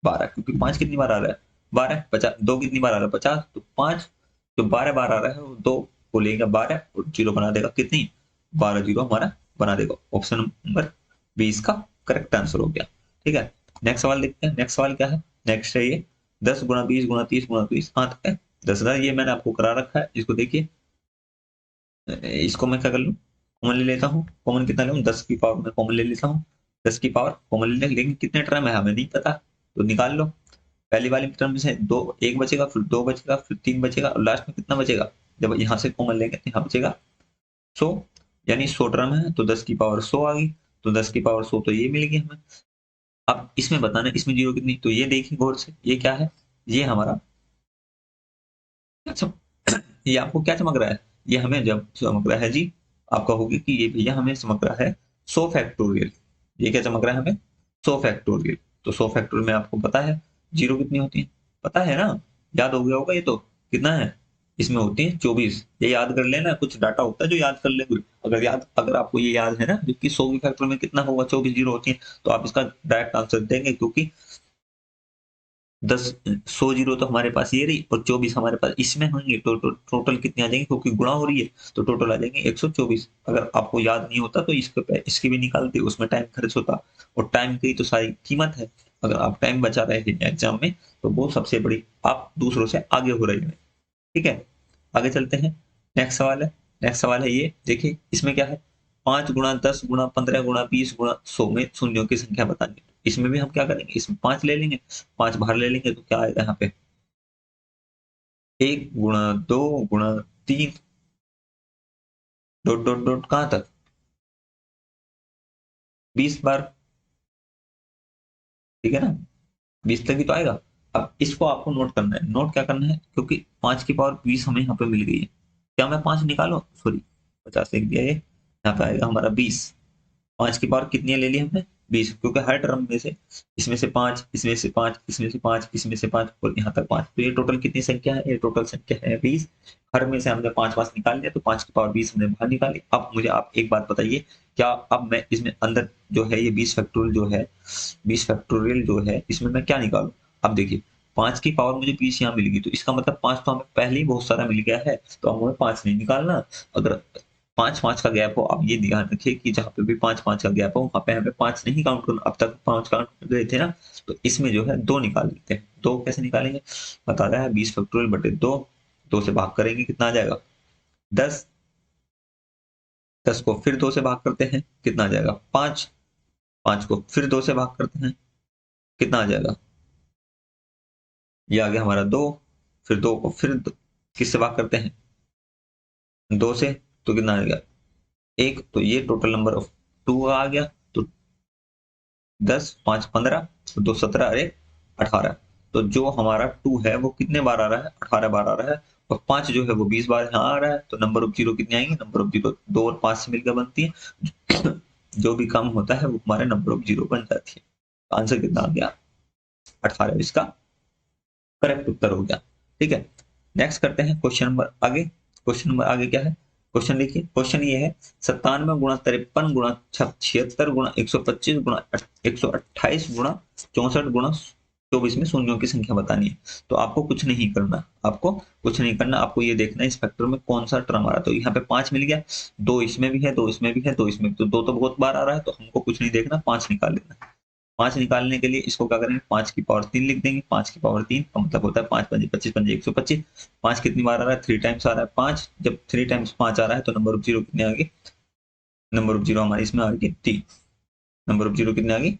12, क्योंकि 5 कितनी बार आ रहा है 12, 50, 2 कितनी बार आ रहा है 50, तो 5 जो 12 बार आ रहा है वो 2 को लेगा 12 और जीरो बना देगा कितनी 12 जीरो हमारा बना देगा। ऑप्शन नंबर 20 का करेक्ट आंसर हो गया। ठीक है, नेक्स्ट सवाल देखते हैं। नेक्स्ट सवाल क्या है, नेक्स्ट है ये 10 गुणा 20 गुणा 30 गुणा 20 कहाँ तक है 10,000। ये मैंने आपको करा रखा है, इसको देखिए। इसको मैं क्या कर लूँ, कॉमन ले लेता हूँ। कॉमन कितना लूँ 10 की पावर में कॉमन ले लेता हूँ। 10 की पावर कॉमन ले लेकिन कितने टर्म है हमें नहीं पता, तो निकाल लो। पहली वाली टर्म में से दो, एक बचेगा, फिर 2 बचेगा, फिर 3 बचेगा और लास्ट में कितना बचेगा, जब यहाँ से कॉमन लेंगे तो यहाँ बचेगा 100। यानी 100 टर्म है तो 10 की पावर 100 आ गई। तो 10 की पावर 100 तो ये मिल गई हमें। अब इसमें बताना इसमें जीरो कितनी, तो ये देखिए गौर से, ये क्या है, ये हमारा अच्छा, ये आपको क्या चमक रहा है, ये हमें जब चमक रहा है जी, आप कहोगे कि ये भैया हमें चमक रहा है 100 फैक्टोरियल। ये क्या चमक रहा है हमें 100 फैक्टोरियल। तो 100 फैक्टोरियल में आपको पता है जीरो कितनी होती है, पता है ना, याद हो गया होगा ये तो, कितना है इसमें होती है 24। ये याद कर लेना, कुछ डाटा होता है जो याद कर ले कोई, अगर आपको ये याद है ना कि 100 फैक्टोरियल में कितना होगा 24 जीरो होती है, तो आप इसका डायरेक्ट आंसर देंगे, क्योंकि 10 100 जीरो तो हमारे पास ये रही और 24 हमारे पास इसमें होंगे, तो टोटल कितनी आ जाएंगे, क्योंकि गुणा हो रही है तो टोटल आ जाएंगे 124। अगर आपको याद नहीं होता तो इसके भी निकालते, उसमें टाइम खर्च होता, और टाइम की तो सारी कीमत है। अगर आप टाइम बचा रहे हैं एग्जाम में तो वो सबसे बड़ी, आप दूसरों से आगे हो रहे हैं। ठीक है, आगे चलते हैं। नेक्स्ट सवाल है, नेक्स्ट सवाल है ये देखिए, इसमें क्या है 5 गुणा 10 गुणा 15 गुणा 20 गुणा 100 में शून्यों की संख्या बतानी है। इसमें भी हम क्या करेंगे, इसमें 5 ले लेंगे, 5 बाहर ले लेंगे तो क्या आएगा यहाँ पे 1 गुणा 2 गुणा 3 डॉट डॉट डॉट कहाँ तक 20 बार। ठीक है ना, 20 तक ही तो आएगा। अब इसको आपको नोट करना है, नोट क्या करना है, क्योंकि 5 की पावर 20 हमें यहाँ पे मिल गई है। क्या मैं 5 निकालो, सॉरी 50 लिख दिया, ये यहाँ पे आएगा हमारा 20। 5 की पावर कितनी ले ली हमने 20, क्योंकि हर टर्म में से इसमें से 5, इसमें से 5, इसमें से 5, इसमें से 5 और यहाँ तक 5, तो ये टोटल कितनी संख्या है, ये टोटल संख्या है 20। हर में से हमने 5 5 निकाल लिया, तो 5 की पावर 20 हमने बाहर निकाली। अब मुझे आप एक बात बताइए, क्या अब मैं इसमें अंदर जो है ये 20 फैक्टोरियल जो है, 20 फैक्टोरियल जो है इसमें मैं क्या निकालू। अब देखिए 5 की पावर मुझे 20 यहाँ मिल गई, तो इसका मतलब 5 तो हमें पहले ही बहुत सारा मिल गया है, तो अब हमें 5 नहीं निकालना। अगर 5 5 का गैप हो, आप ये ध्यान रखिए कि जहां पे भी 5 5 का गैप हो वहां पे हमें 5 नहीं काउंट करना। अब तक 5 काउंट कर गए थे ना, तो इसमें जो है 2 निकाल लेते हैं। 2 कैसे निकालेंगे, बता रहा है 20 फैक्टोरियल बटे 2, 2 से भाग करेंगे कितना आ जाएगा 10। 10 को फिर 2 से भाग करते हैं कितना आ जाएगा 5। 5 को फिर 2 से भाग करते हैं कितना आ जाएगा, ये आ गया हमारा 2। फिर 2 को फिर किससे भाग करते हैं 2 से, तो कितना आ गया 1। तो ये टोटल नंबर ऑफ 2 आ गया। तो 10 5 15 2 17 अरे 18। तो जो हमारा 2 है वो कितने बार आ रहा है 18 बार आ रहा है, और 5 जो है वो 20 बार यहाँ आ रहा है। तो नंबर ऑफ जीरो कितनी आएंगे, नंबर ऑफ जीरो 2 और 5 से मिलकर बनती है। जो भी कम होता है वो हमारे नंबर ऑफ जीरो बन जाती है। आंसर कितना आ गया 18, इसका करेक्ट उत्तर हो गया। ठीक है, नेक्स्ट करते हैं क्वेश्चन नंबर आगे। क्वेश्चन नंबर आगे क्या है, क्वेश्चन देखिए, क्वेश्चन ये है 97 गुणा 53 गुणा 76 गुणा 125 गुणा 128 गुणा 64 गुणा 24 में शून्यों की संख्या बतानी है। तो आपको कुछ नहीं करना, आपको कुछ नहीं करना, आपको ये देखना है इस फैक्टर में कौन सा टर्म आ रहा है। तो यहाँ पे 5 मिल गया, 2 इसमें भी है, 2 इसमें भी है, 2 इसमें भी, तो 2 तो बहुत बार आ रहा है, तो हमको कुछ नहीं देखना, 5 निकाल लेना। 5 निकालने के लिए इसको क्या करेंगे 5 की पावर 3 लिख देंगे। 5 की पावर 3 का मतलब होता है 5 पंजे 25 पंजे 125। 5 कितनी बार आ रहा है 3 टाइम्स आ रहा है 5। जब 3 टाइम्स 5 आ रहा है तो नंबर ऑफ जीरो कितने आ गए, नंबर ऑफ जीरो हमारी इसमें आ गई 3। नंबर ऑफ जीरो कितने आ गई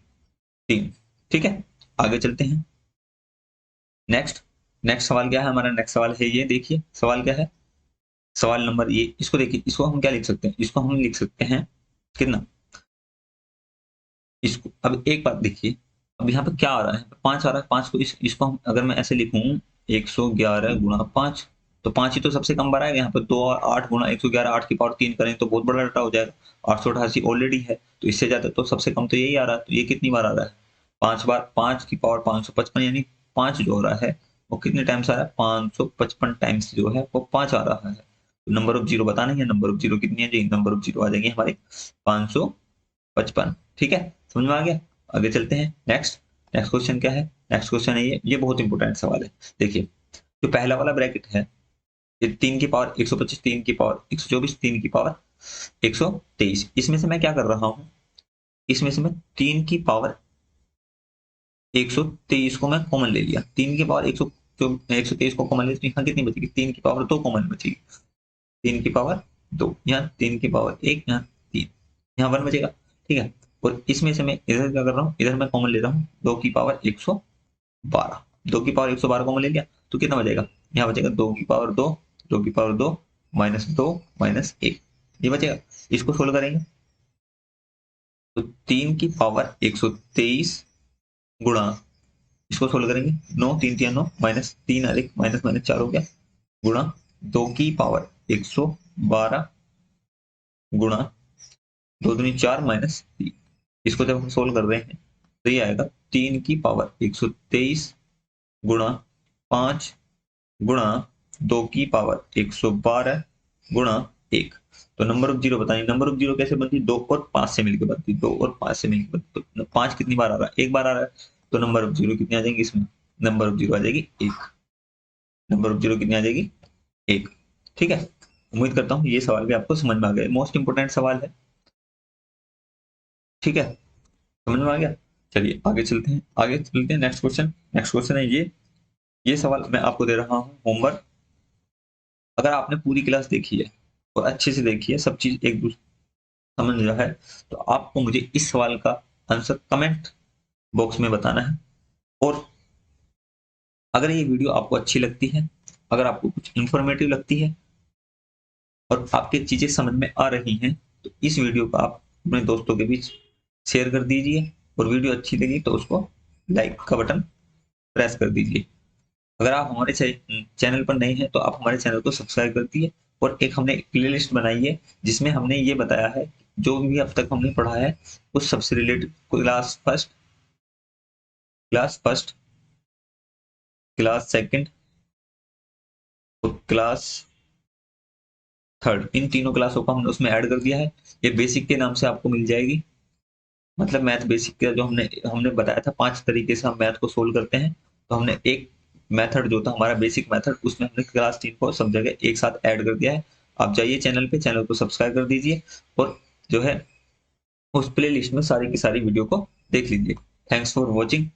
3। ठीक है, आगे चलते हैं। नेक्स्ट, नेक्स्ट सवाल क्या है हमारा, नेक्स्ट सवाल है ये देखिए, सवाल क्या है, सवाल नंबर ये, इसको देखिए, इसको हम क्या लिख सकते हैं, इसको हम लिख सकते हैं कितना, इसको अब एक बात देखिए, अब यहाँ पे क्या आ रहा है 5 आ रहा है, 5 को इसको हम अगर मैं ऐसे लिखूं 111 गुणा 5, तो 5 ही तो सबसे कम बार आएगा यहाँ पे। 2 और 8 गुणा 111, 8 की पावर 3 करें तो बहुत बड़ा डाटा हो जाएगा। 888 ऑलरेडी है, तो इससे ज्यादा तो सबसे कम तो यही आ रहा है। तो ये कितनी बार आ रहा है? 5 बार। 5 की पावर 555, यानी 5 जो हो रहा है वो कितने टाइम्स आ रहा है? 555 टाइम्स जो है वो 5 आ रहा है। तो नंबर ऑफ जीरो बताना है, नंबर ऑफ जीरो कितनी है जी? नंबर ऑफ जीरो आ जाएंगे हमारे 555। ठीक है, समझ में आ गया? आगे चलते हैं। नेक्स्ट नेक्स्ट क्वेश्चन क्या है? नेक्स्ट क्वेश्चन है ये बहुत इंपॉर्टेंट सवाल है। देखिए, जो पहला वाला ब्रैकेट है, ये 3 की पावर 125, 3 की पावर 124, 3 की पावर 123, इसमें से मैं क्या कर रहा हूं? इसमें से मैं 3 की पावर 123 को मैं कॉमन ले लिया। 3 की पावर 123 को कॉमन ले, तो यहाँ कितनी बचेगी? 3 की पावर 2 कॉमन बचेगी। 3 की पावर 2, यहाँ 3 की पावर 1, यहाँ 3, यहाँ 1 बचेगा। ठीक है, और इसमें से मैं इधर क्या कर रहा हूँ? इधर मैं कॉमन ले रहा हूँ 2 की पावर 112। 2 की पावर 112 कॉमन ले लिया, तो कितना बचेगा? यहाँ बचेगा 2 की पावर 2, 2 की पावर 2 माइनस 2 माइनस 1, ये बचेगा। इसको सोल्व करेंगे तो 3 की पावर 123 गुणा, इसको सोल्व करेंगे 9 3 3 9 माइनस 3 अधिक माइनस माइनस 4 हो गया, गुणा 2 की पावर 112 गुणा 2 दूनी 4 माइनस 3। इसको जब हम सोल्व कर रहे हैं तो ये आएगा 3 की पावर 123 गुणा 5 गुणा 2 की पावर 112 गुणा 1। तो नंबर ऑफ जीरो बताइए। नंबर ऑफ जीरो कैसे बनती? 2 और 5 से मिलकर बनती। 2 और 5 से मिलकर बनती। तो 5 कितनी बार आ रहा है? एक बार आ रहा है, तो नंबर ऑफ जीरो कितनी आ जाएगी इसमें? नंबर ऑफ जीरो आ जाएगी 1। नंबर ऑफ जीरो कितनी आ जाएगी? 1। ठीक है, उम्मीद करता हूँ ये सवाल भी आपको समझ में आ गया। मोस्ट इंपोर्टेंट सवाल है। ठीक है, समझ में आ गया? चलिए आगे चलते हैं, आगे चलते हैं। नेक्स्ट क्वेश्चन, नेक्स्ट क्वेश्चन है ये सवाल मैं आपको दे रहा हूँ होमवर्क। अगर आपने पूरी क्लास देखी है और अच्छे से देखी है, सब चीज एक दूसरे समझ लिया है, तो आपको मुझे इस सवाल का आंसर कमेंट बॉक्स में बताना है। और अगर ये वीडियो आपको अच्छी लगती है, अगर आपको कुछ इंफॉर्मेटिव लगती है और आपकी चीजें समझ में आ रही हैं, तो इस वीडियो को आप अपने दोस्तों के बीच शेयर कर दीजिए। और वीडियो अच्छी लगी तो उसको लाइक का बटन प्रेस कर दीजिए। अगर आप हमारे चैनल पर नए हैं तो आप हमारे चैनल को सब्सक्राइब कर दिए। और एक हमने एक प्ले लिस्ट बनाई है जिसमें हमने ये बताया है जो भी अब तक हमने पढ़ा है उस सबसे related, class first, class second और क्लास थर्ड, इन तीनों क्लासों को हमने उसमें ऐड कर दिया है। ये बेसिक के नाम से आपको मिल जाएगी। मतलब मैथ बेसिक का जो हमने हमने बताया था 5 तरीके से हम मैथ को सोल्व करते हैं, तो हमने एक मेथड जो था हमारा बेसिक मेथड, उसमें हमने क्लास 3 को सब जगह एक साथ ऐड कर दिया है। आप जाइए चैनल पे, चैनल को सब्सक्राइब कर दीजिए और जो है उस प्ले लिस्ट में सारी की सारी वीडियो को देख लीजिए। Thanks for watching.